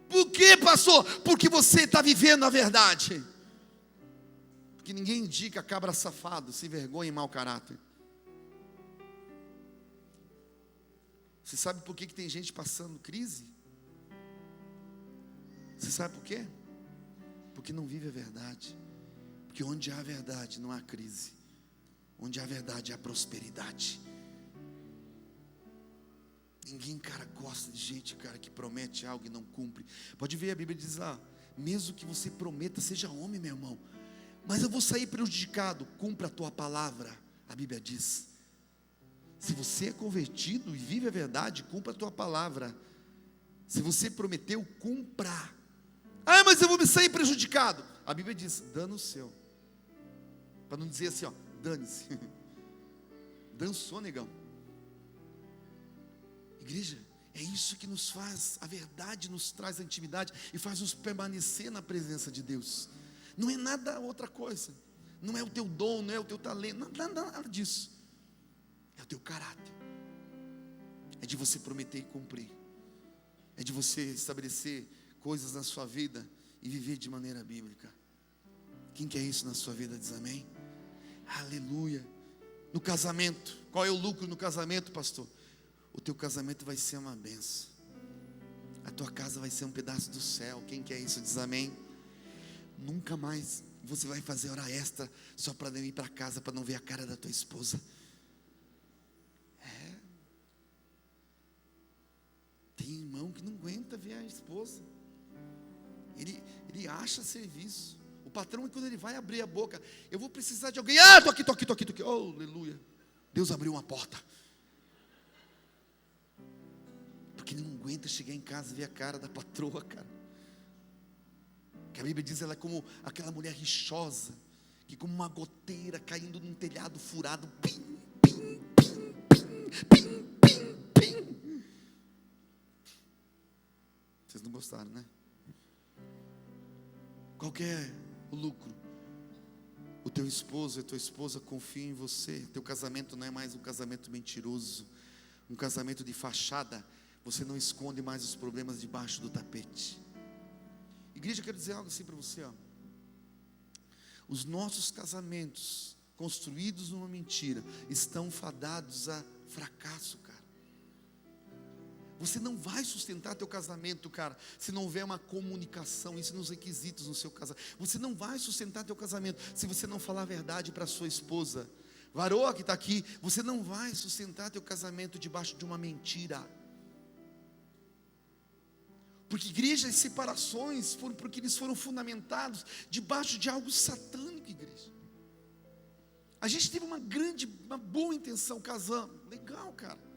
Speaker 1: Por quê, pastor? Porque você está vivendo a verdade. Porque ninguém indica cabra safado, sem vergonha e mau caráter. Você sabe por que tem gente passando crise? Você sabe por quê? Porque não vive a verdade. Porque onde há verdade não há crise. Onde há verdade há prosperidade. Ninguém, cara, gosta de gente, cara, que promete algo e não cumpre. Pode ver, a Bíblia diz lá, mesmo que você prometa, seja homem, meu irmão, mas eu vou sair prejudicado. Cumpra a tua palavra, a Bíblia diz. Se você é convertido e vive a verdade, cumpra a tua palavra. Se você prometeu, cumpra. Ah, mas eu vou me sair prejudicado. A Bíblia diz, dano seu. Para não dizer assim, ó, dane-se. Dançou, negão. Igreja, é isso que nos faz, a verdade nos traz a intimidade e faz nos permanecer na presença de Deus. Não é nada outra coisa. Não é o teu dom, não é o teu talento, nada disso. É o teu caráter. É de você prometer e cumprir. É de você estabelecer coisas na sua vida e viver de maneira bíblica. Quem quer isso na sua vida, diz amém? Aleluia. No casamento, qual é o lucro no casamento, pastor? O teu casamento vai ser uma benção. A tua casa vai ser um pedaço do céu. Quem quer isso, diz amém? Nunca mais você vai fazer hora extra só para não ir para casa, para não ver a cara da tua esposa. Tem irmão que não aguenta ver a esposa. Ele acha serviço. O patrão, quando ele vai abrir a boca, eu vou precisar de alguém. Tô aqui. Oh, aleluia. Deus abriu uma porta. Porque ele não aguenta chegar em casa e ver a cara da patroa, cara. Que a Bíblia diz, ela é como aquela mulher rixosa, que como uma goteira caindo num telhado furado. Pim, pim, pim, pim, pim, pim, pim. Vocês não gostaram, né? Qual que é o lucro? O teu esposo e a tua esposa confiam em você. Teu casamento não é mais um casamento mentiroso, um casamento de fachada. Você não esconde mais os problemas debaixo do tapete. Igreja, eu quero dizer algo assim para você, ó. Os nossos casamentos construídos numa mentira estão fadados a fracasso, cara. Você não vai sustentar teu casamento, cara, se não houver uma comunicação, isso nos requisitos no seu casamento. Você não vai sustentar teu casamento se você não falar a verdade para sua esposa. Varoa que está aqui, você não vai sustentar teu casamento debaixo de uma mentira. Porque igrejas e separações foram porque eles foram fundamentados debaixo de algo satânico, igreja. A gente teve uma boa intenção, casamos, legal, cara.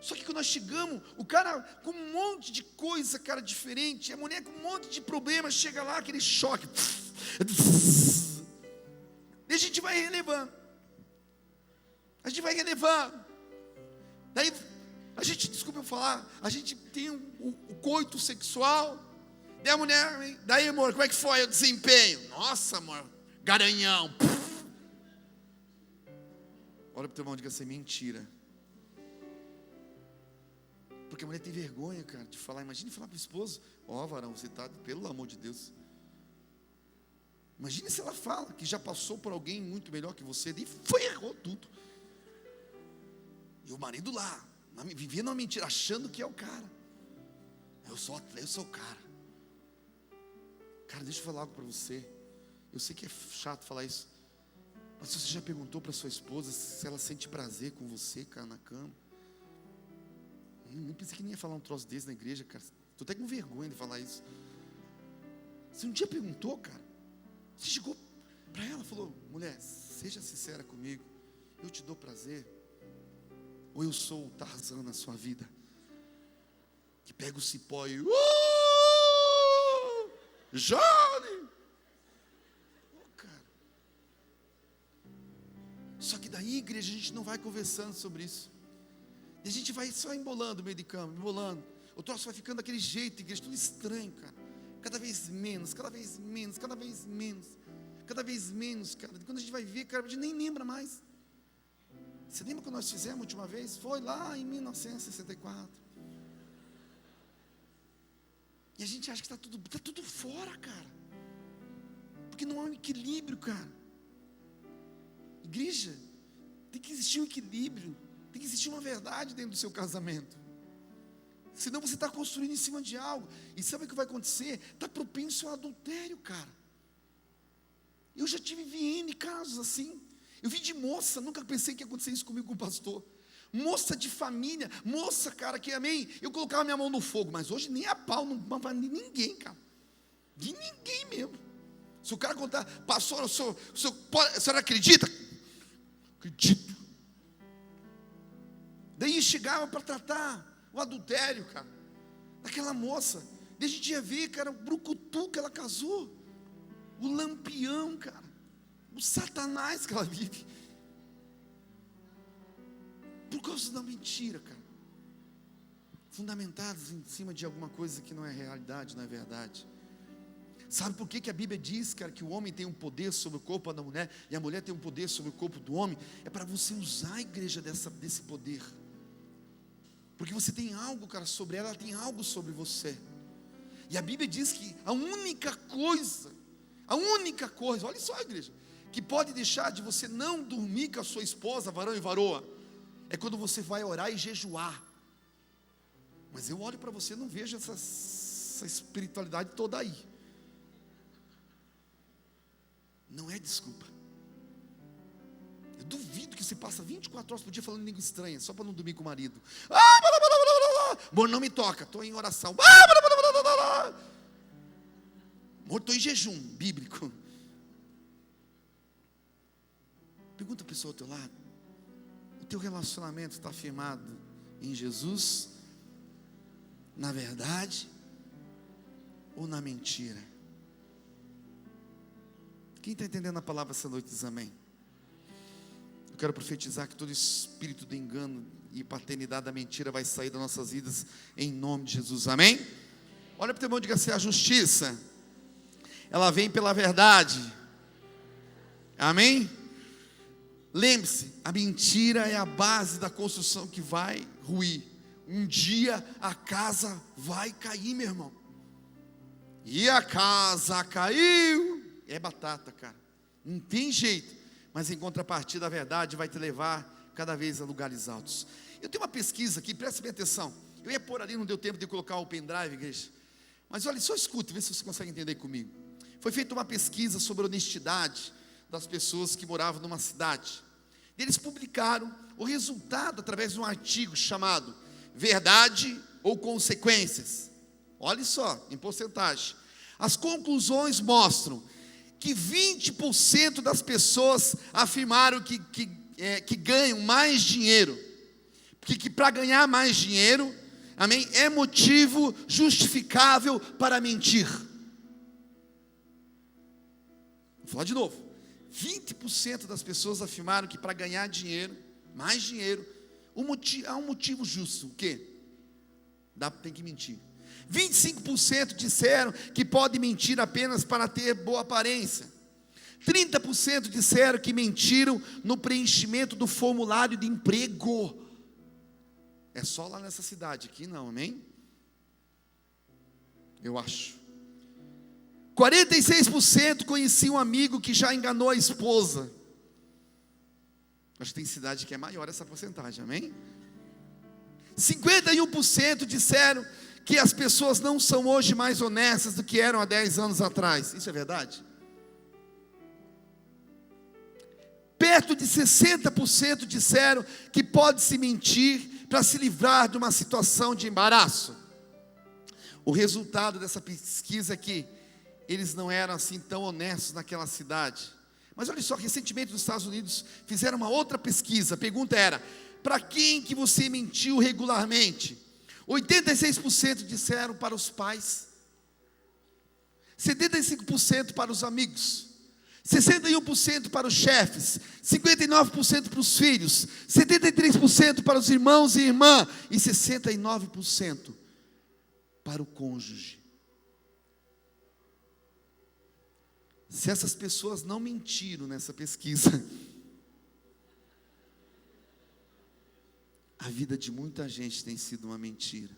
Speaker 1: Só que quando nós chegamos, o cara com um monte de coisa, cara, diferente, a mulher com um monte de problemas, chega lá, aquele choque. E a gente vai relevando. Daí, a gente, desculpa eu falar, a gente tem o coito sexual. Daí amor, como é que foi o desempenho? Nossa, amor, garanhão. Olha para o teu irmão e diga assim, mentira. Porque a mulher tem vergonha, cara, de falar. Imagine falar para o esposo, varão, você está, pelo amor de Deus. Imagine se ela fala que já passou por alguém muito melhor que você, e errou tudo. E o marido lá, vivendo uma mentira, achando que é o cara. Eu sou o cara. Cara, deixa eu falar algo para você. Eu sei que é chato falar isso, mas você já perguntou para sua esposa se ela sente prazer com você, cara, na cama? Nem pensei que nem ia falar um troço desse na igreja, cara. Estou até com vergonha de falar isso. Você um dia perguntou, cara? Você chegou para ela e falou, mulher, seja sincera comigo, eu te dou prazer? Ou eu sou o Tarzan na sua vida, que pega o cipó e Johnny! Cara. Só que daí, igreja, a gente não vai conversando sobre isso. E a gente vai só embolando o meio de campo, embolando. O troço vai ficando daquele jeito, igreja, tudo estranho, cara. Cada vez menos, cara. Quando a gente vai ver, cara, a gente nem lembra mais. Você lembra quando nós fizemos a última vez? Foi lá em 1964. E a gente acha que está tudo fora, cara. Porque não há um equilíbrio, cara. Igreja, tem que existir um equilíbrio. Tem que existir uma verdade dentro do seu casamento. Senão você está construindo em cima de algo. E sabe o que vai acontecer? Está propenso ao adultério, cara. Eu já tive N casos assim. Eu vi de moça, nunca pensei que ia acontecer isso comigo com o pastor. Moça de família, moça, cara, que amém. Eu colocava minha mão no fogo, mas hoje nem a pau, não vai de ninguém, cara. De ninguém mesmo. Se o cara contar, pastor, a senhora acredita? Acredito. Daí chegava para tratar o adultério, cara, daquela moça. Daí a gente ia ver, cara, o brucutu que ela casou, o lampião, cara, o satanás que ela vive, por causa da mentira, cara, fundamentados em cima de alguma coisa que não é realidade, não é verdade. Sabe por que a Bíblia diz, cara, que o homem tem um poder sobre o corpo da mulher e a mulher tem um poder sobre o corpo do homem? É para você usar a igreja desse poder. Porque você tem algo, cara, sobre ela tem algo sobre você. E a Bíblia diz que a única coisa, olha só, igreja, que pode deixar de você não dormir com a sua esposa, varão e varoa, é quando você vai orar e jejuar. Mas eu olho para você e não vejo essa espiritualidade toda aí. Não é desculpa. Eu duvido que você passa 24 horas por dia falando língua estranha, só para não dormir com o marido. Amor, não me toca, estou em oração. Amor, estou em jejum bíblico. Pergunta a pessoa ao teu lado: o teu relacionamento está firmado em Jesus, na verdade ou na mentira? Quem está entendendo a palavra essa noite diz amém. Eu quero profetizar que todo espírito do engano e paternidade da mentira vai sair das nossas vidas em nome de Jesus, amém? Olha para o teu irmão e diga assim: a justiça, ela vem pela verdade, amém? Lembre-se, a mentira é a base da construção que vai ruir. Um dia a casa vai cair, meu irmão. E a casa caiu. É batata, cara. Não tem jeito. Mas em contrapartida, a verdade vai te levar cada vez a lugares altos. Eu tenho uma pesquisa aqui, preste bem atenção. Eu ia pôr ali, não deu tempo de colocar o pendrive, igreja. Mas olha, só escute, vê se você consegue entender comigo. Foi feita uma pesquisa sobre a honestidade das pessoas que moravam numa cidade. Eles publicaram o resultado através de um artigo chamado Verdade ou Consequências. Olha só, em porcentagem. As conclusões mostram que 20% das pessoas afirmaram que ganham mais dinheiro. Que para ganhar mais dinheiro, amém, é motivo justificável para mentir. Vou falar de novo. 20% das pessoas afirmaram que para ganhar dinheiro, mais dinheiro, há um motivo justo. O quê? Tem que mentir. 25% disseram que pode mentir apenas para ter boa aparência. 30% disseram que mentiram no preenchimento do formulário de emprego. É só lá nessa cidade, aqui não, amém? Eu acho. 46% conheciam um amigo que já enganou a esposa. Acho que tem cidade que é maior essa porcentagem, amém? 51% disseram que as pessoas não são hoje mais honestas do que eram há 10 anos atrás. Isso é verdade? Perto de 60% disseram que pode-se mentir para se livrar de uma situação de embaraço. O resultado dessa pesquisa é que eles não eram assim tão honestos naquela cidade. Mas olha só, recentemente nos Estados Unidos fizeram uma outra pesquisa. A pergunta era: para quem que você mentiu regularmente? 86% disseram para os pais, 75% para os amigos, 61% para os chefes, 59% para os filhos, 73% para os irmãos e irmã e 69% para o cônjuge. Se essas pessoas não mentiram nessa pesquisa, a vida de muita gente tem sido uma mentira.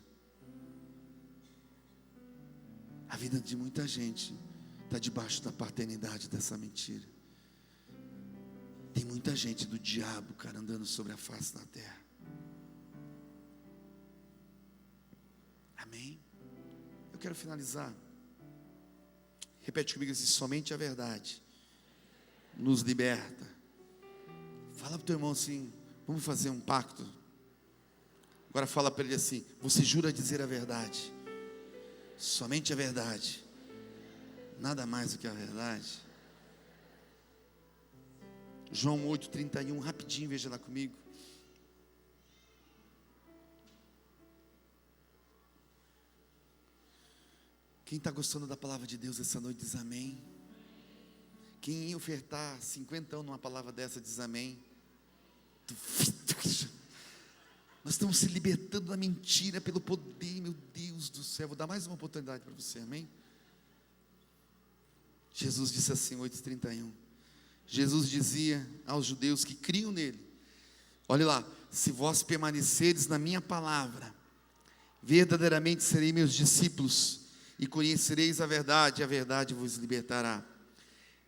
Speaker 1: A vida de muita gente está debaixo da paternidade dessa mentira. Tem muita gente do diabo, cara, andando sobre a face da terra. Amém? Eu quero finalizar. Repete comigo assim: somente a verdade nos liberta. Fala para o teu irmão assim: vamos fazer um pacto. Agora fala para ele assim: você jura dizer a verdade, somente a verdade, nada mais do que a verdade. João 8,31, rapidinho, veja lá comigo. Quem está gostando da palavra de Deus essa noite diz amém. Quem ia ofertar 50 numa palavra dessa diz amém. Nós estamos se libertando da mentira pelo poder, meu Deus do céu. Vou dar mais uma oportunidade para você, amém? Jesus disse assim, 8,31. Jesus dizia aos judeus que criam nele: olha lá, se vós permaneceres na minha palavra, verdadeiramente serei meus discípulos, e conhecereis a verdade vos libertará.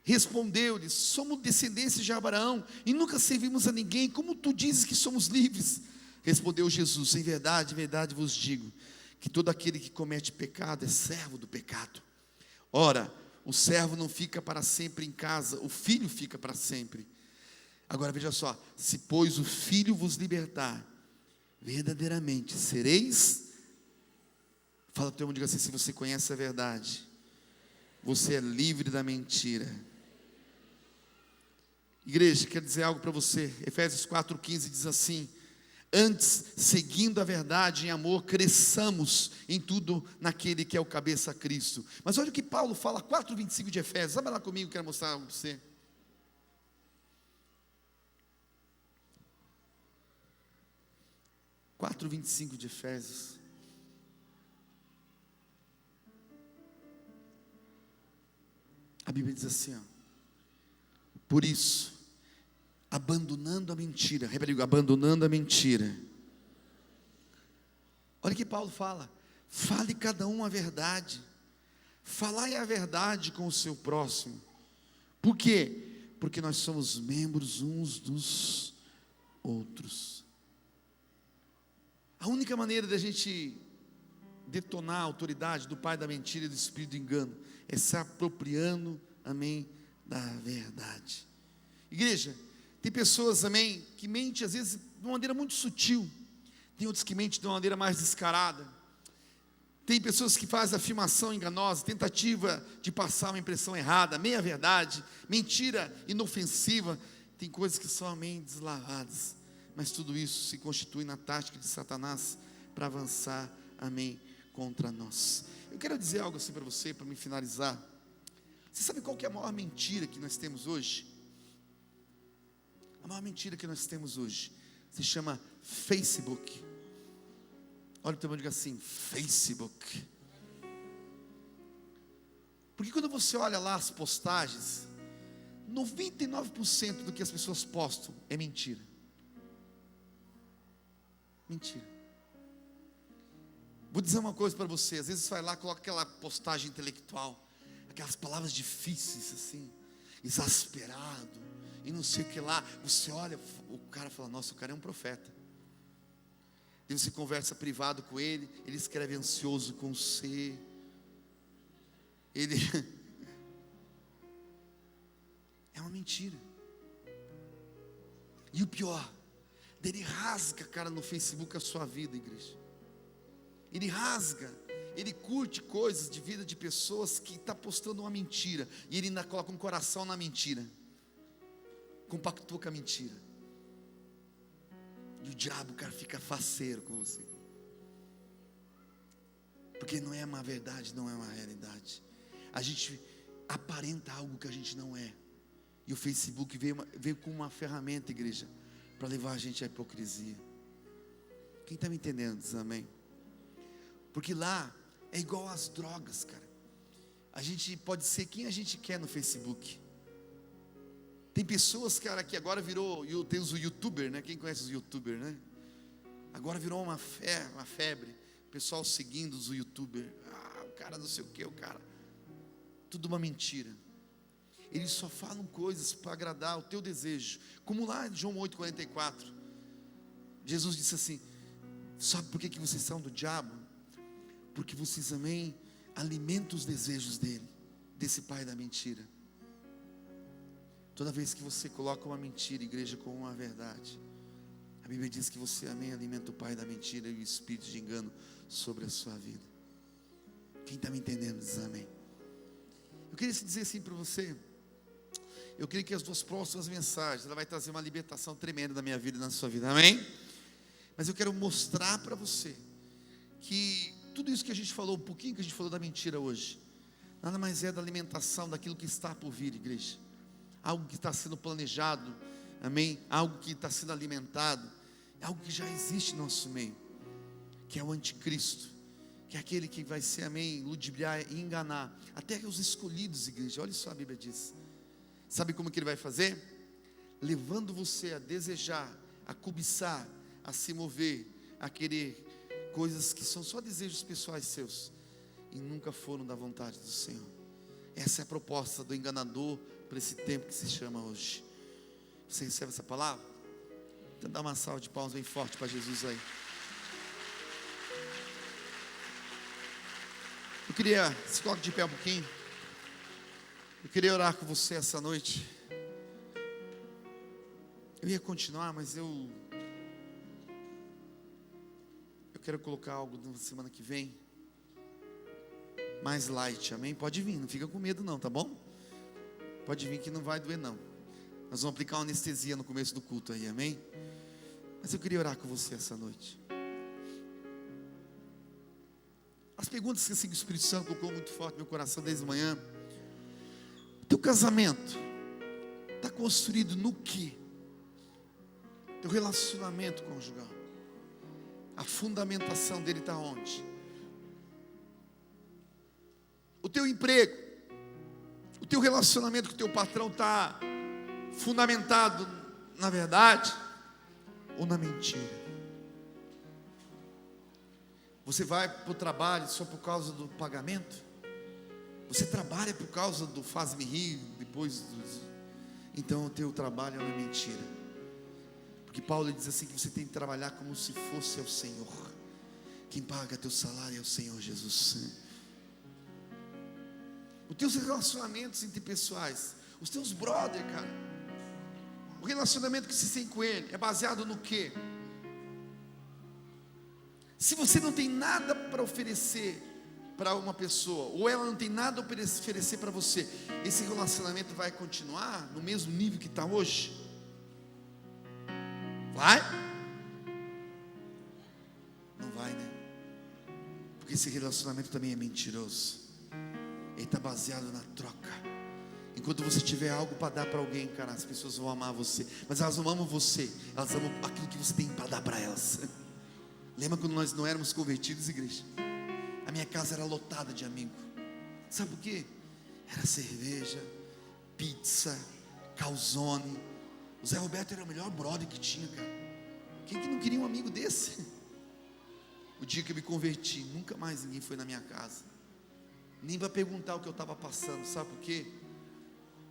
Speaker 1: Respondeu-lhes: somos descendência de Abraão e nunca servimos a ninguém, como tu dizes que somos livres? Respondeu Jesus: em verdade vos digo, que todo aquele que comete pecado é servo do pecado. Ora, o servo não fica para sempre em casa, o filho fica para sempre. Agora veja só: se pois o filho vos libertar, verdadeiramente sereis. Fala para o teu irmão, diga assim: se você conhece a verdade, você é livre da mentira. Igreja, quero dizer algo para você. Efésios 4,15 diz assim: antes, seguindo a verdade em amor, cresçamos em tudo naquele que é o cabeça, Cristo. Mas olha o que Paulo fala, 4,25 de Efésios. Abre lá comigo, quero mostrar algo para você. Quatro 25 de Efésios. A Bíblia diz assim, ó: por isso, abandonando a mentira, repete, abandonando a mentira. Olha o que Paulo fala: fale cada um a verdade, falai a verdade com o seu próximo. Por quê? Porque nós somos membros uns dos outros. A única maneira da gente detonar a autoridade do pai da mentira e do espírito do engano é se apropriando, amém, da verdade. Igreja, tem pessoas, amém, que mentem às vezes de uma maneira muito sutil. Tem outros que mentem de uma maneira mais descarada. Tem pessoas que fazem afirmação enganosa, tentativa de passar uma impressão errada, meia verdade, mentira inofensiva. Tem coisas que são, amém, deslavadas. Mas tudo isso se constitui na tática de Satanás para avançar, amém, contra nós. Eu quero dizer algo assim para você, para me finalizar. Você sabe qual que é a maior mentira que nós temos hoje? A maior mentira que nós temos hoje se chama Facebook. Olha o teu irmão e diga assim: Facebook. Porque quando você olha lá as postagens, 99% do que as pessoas postam é mentira. Mentira. Vou dizer uma coisa para você: às vezes você vai lá, coloca aquela postagem intelectual, aquelas palavras difíceis assim, exasperado, e não sei o que lá. Você olha, o cara fala: nossa, o cara é um profeta. E você conversa privado com ele, ele escreve ansioso com C. Ele é uma mentira. E o pior, ele rasga, cara, no Facebook a sua vida, igreja. Ele rasga, ele curte coisas de vida de pessoas que está postando uma mentira, e ele ainda coloca um coração na mentira, compactua com a mentira. E o diabo, cara, fica faceiro com você, porque não é uma verdade, não é uma realidade. A gente aparenta algo que a gente não é. E o Facebook veio com uma ferramenta, igreja, para levar a gente à hipocrisia. Quem está me entendendo diz amém? Porque lá é igual às drogas, cara. A gente pode ser quem a gente quer no Facebook. Tem pessoas, cara, que agora virou, tem os youtubers, né? Quem conhece os youtubers, né? Agora virou uma febre. O pessoal seguindo os youtubers. O cara não sei o que, o cara. Tudo uma mentira. Eles só falam coisas para agradar o teu desejo. Como lá em João 8,44. Jesus disse assim: sabe por que vocês são do diabo? Porque vocês, amém, alimentam os desejos dele, desse pai da mentira. Toda vez que você coloca uma mentira, igreja, com uma verdade, a Bíblia diz que você, amém, alimenta o pai da mentira e o espírito de engano sobre a sua vida. Quem está me entendendo diz amém. Eu queria dizer assim para você, eu creio que as duas próximas mensagens, ela vai trazer uma libertação tremenda na minha vida e na sua vida, amém? Mas eu quero mostrar para você que tudo isso que a gente falou, um pouquinho que a gente falou da mentira hoje, nada mais é da alimentação daquilo que está por vir, igreja. Algo que está sendo planejado, amém? Algo que está sendo alimentado, algo que já existe no nosso meio, que é o anticristo, que é aquele que vai ser, amém, ludibriar e enganar, até os escolhidos, igreja. Olha só, a Bíblia diz. Sabe como que ele vai fazer? Levando você a desejar, a cobiçar, a se mover, a querer coisas que são só desejos pessoais seus, e nunca foram da vontade do Senhor. Essa é a proposta do enganador para esse tempo que se chama hoje. Você recebe essa palavra? Então dá uma salva de palmas bem forte para Jesus aí. Eu queria, se coloque de pé um pouquinho. Eu queria orar com você essa noite. Eu ia continuar, mas eu quero colocar algo na semana que vem mais light, amém? Pode vir, não fica com medo não, tá bom? Pode vir que não vai doer não. Nós vamos aplicar uma anestesia no começo do culto aí, amém? Mas eu queria orar com você essa noite. As perguntas que assim, o Espírito Santo colocou muito forte no meu coração desde manhã. Teu casamento está construído no quê? Teu relacionamento conjugal, a fundamentação dele está onde? O teu emprego, o teu relacionamento com o teu patrão está fundamentado na verdade ou na mentira? Você vai para o trabalho só por causa do pagamento? Você trabalha por causa do faz-me rir depois então o teu trabalho é uma mentira. Porque Paulo diz assim que você tem que trabalhar como se fosse o Senhor. Quem paga teu salário é o Senhor Jesus. Os teus relacionamentos interpessoais, os teus brother, cara, o relacionamento que você tem com ele é baseado no quê? Se você não tem nada para oferecer para uma pessoa, ou ela não tem nada a oferecer para você, esse relacionamento vai continuar no mesmo nível que está hoje? Vai? Não vai, né? Porque esse relacionamento também é mentiroso. Ele está baseado na troca. Enquanto você tiver algo para dar para alguém, cara, as pessoas vão amar você. Mas elas não amam você, elas amam aquilo que você tem para dar para elas. Lembra quando nós não éramos convertidos, igreja? A minha casa era lotada de amigos. Sabe por quê? Era cerveja, pizza, calzone. O Zé Roberto era o melhor brother que tinha, cara. Quem que não queria um amigo desse? O dia que eu me converti, nunca mais ninguém foi na minha casa, nem para perguntar o que eu estava passando. Sabe por quê?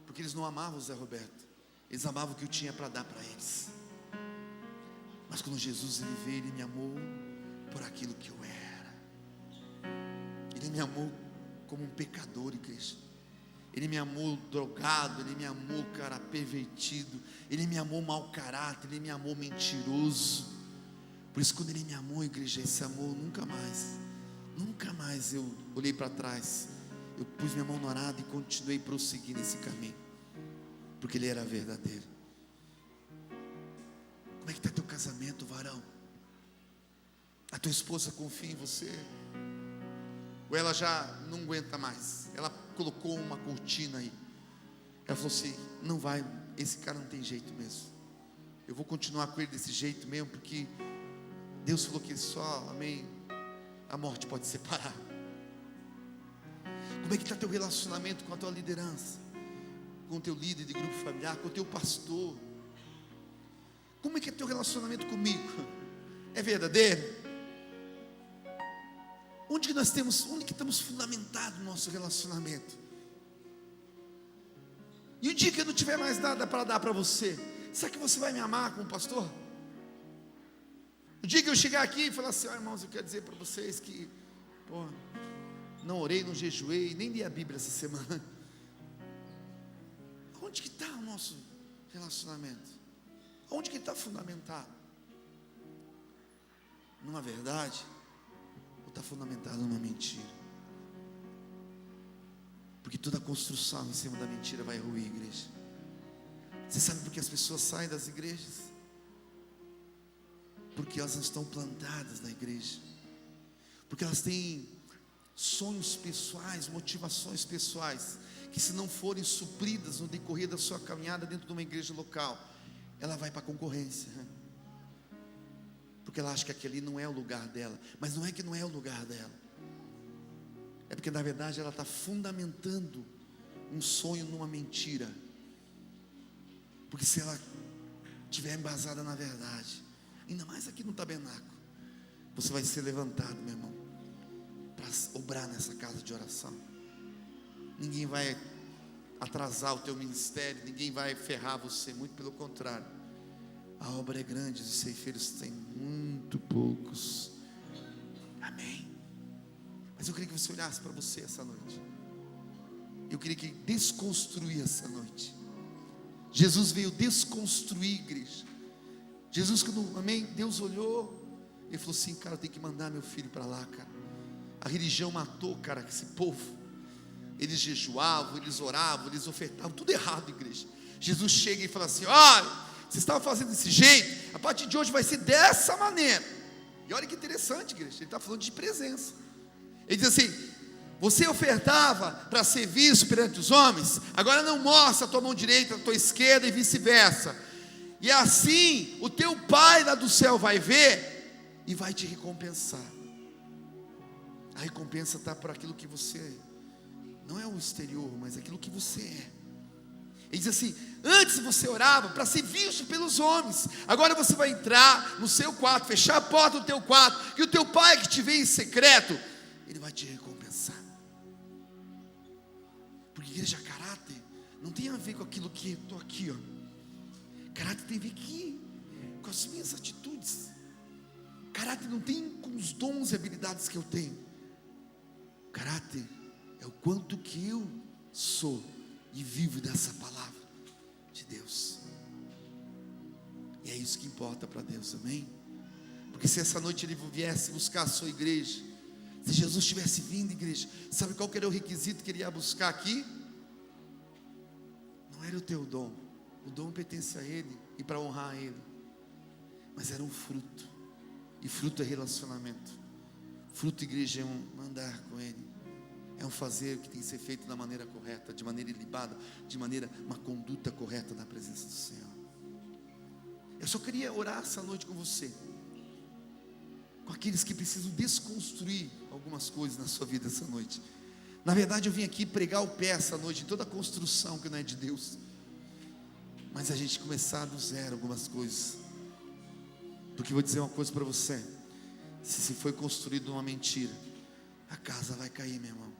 Speaker 1: Porque eles não amavam o Zé Roberto, eles amavam o que eu tinha para dar para eles. Mas quando Jesus ele veio, ele me amou por aquilo que eu era. Ele me amou como um pecador, igreja. Ele me amou drogado, ele me amou, cara, pervertido. Ele me amou mau caráter, ele me amou mentiroso. Por isso quando ele me amou, igreja, esse amor nunca mais eu olhei para trás. Eu pus minha mão no arado e continuei prosseguindo nesse caminho, porque ele era verdadeiro. Como é que está teu casamento, varão? A tua esposa confia em você? Ou ela já não aguenta mais? Ela colocou uma cortina aí. Ela falou assim: não vai, esse cara não tem jeito mesmo. Eu vou continuar com ele desse jeito mesmo, porque Deus falou que só, amém, a morte pode separar. Como é que está teu relacionamento com a tua liderança? Com o teu líder de grupo familiar, com o teu pastor? Como é que é teu relacionamento comigo? É verdadeiro? Onde que estamos fundamentados no nosso relacionamento? E o dia que eu não tiver mais nada para dar para você, será que você vai me amar como pastor? O dia que eu chegar aqui e falar assim: irmãos, eu quero dizer para vocês que não orei, não jejuei, nem li a Bíblia essa semana. Onde que está o nosso relacionamento? Onde que está fundamentado? Numa verdade? Ou está fundamentado numa mentira? Porque toda construção em cima da mentira vai ruir, igreja. Você sabe por que as pessoas saem das igrejas? Porque elas não estão plantadas na igreja. Porque elas têm sonhos pessoais, motivações pessoais, que se não forem supridas no decorrer da sua caminhada dentro de uma igreja local, ela vai para a concorrência, porque ela acha que aquele não é o lugar dela. Mas não é que não é o lugar dela, é porque na verdade ela está fundamentando um sonho numa mentira. Porque se ela estiver embasada na verdade, ainda mais aqui no tabernáculo, você vai ser levantado, meu irmão, para obrar nessa casa de oração. Ninguém vai atrasar o teu ministério, ninguém vai ferrar você, muito pelo contrário. A obra é grande, os ceifeiros têm muito poucos. Amém. Mas eu queria que você olhasse para você essa noite. Eu queria que desconstruir essa noite. Jesus veio desconstruir, igreja. Jesus, quando, amém, Deus olhou, Ele falou assim: cara, eu tenho que mandar meu filho para lá, cara. A religião matou, cara, esse povo. Eles jejuavam, eles oravam, eles ofertavam, tudo errado, igreja. Jesus chega e fala assim: olha, vocês estavam fazendo desse jeito, a partir de hoje vai ser dessa maneira. E olha que interessante, igreja, Ele está falando de presença. Ele diz assim: você ofertava para ser visto perante os homens, agora não mostra a tua mão direita, a tua esquerda e vice-versa. E assim o teu Pai lá do céu vai ver e vai te recompensar. A recompensa está por aquilo que você é. Não é o exterior, mas aquilo que você é. Ele diz assim: antes você orava para ser visto pelos homens, agora você vai entrar no seu quarto, fechar a porta do teu quarto, e o teu Pai que te vê em secreto, Ele vai te recompensar. Porque igreja, caráter não tem a ver com aquilo que eu estou aqui, ó. Caráter tem a ver aqui com as minhas atitudes. Caráter não tem com os dons e habilidades que eu tenho. Caráter é o quanto que eu sou e vivo dessa palavra de Deus. E é isso que importa para Deus, amém? Porque se essa noite Ele viesse buscar a sua igreja, se Jesus tivesse vindo, igreja, sabe qual que era o requisito que Ele ia buscar aqui? Não era o teu dom. O dom pertence a Ele e para honrar a Ele, mas era um fruto. E fruto é relacionamento. Fruto, igreja, é um andar com Ele, é um fazer que tem que ser feito da maneira correta, de maneira ilibada, de maneira, uma conduta correta na presença do Senhor. Eu só queria orar essa noite com você, com aqueles que precisam desconstruir algumas coisas na sua vida essa noite. Na verdade, eu vim aqui pregar o pé essa noite em toda a construção que não é de Deus, mas a gente começar do zero algumas coisas. Porque vou dizer uma coisa para você: se foi construído uma mentira, a casa vai cair, meu irmão.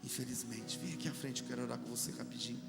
Speaker 1: Infelizmente. Vem aqui à frente, eu quero orar com você rapidinho.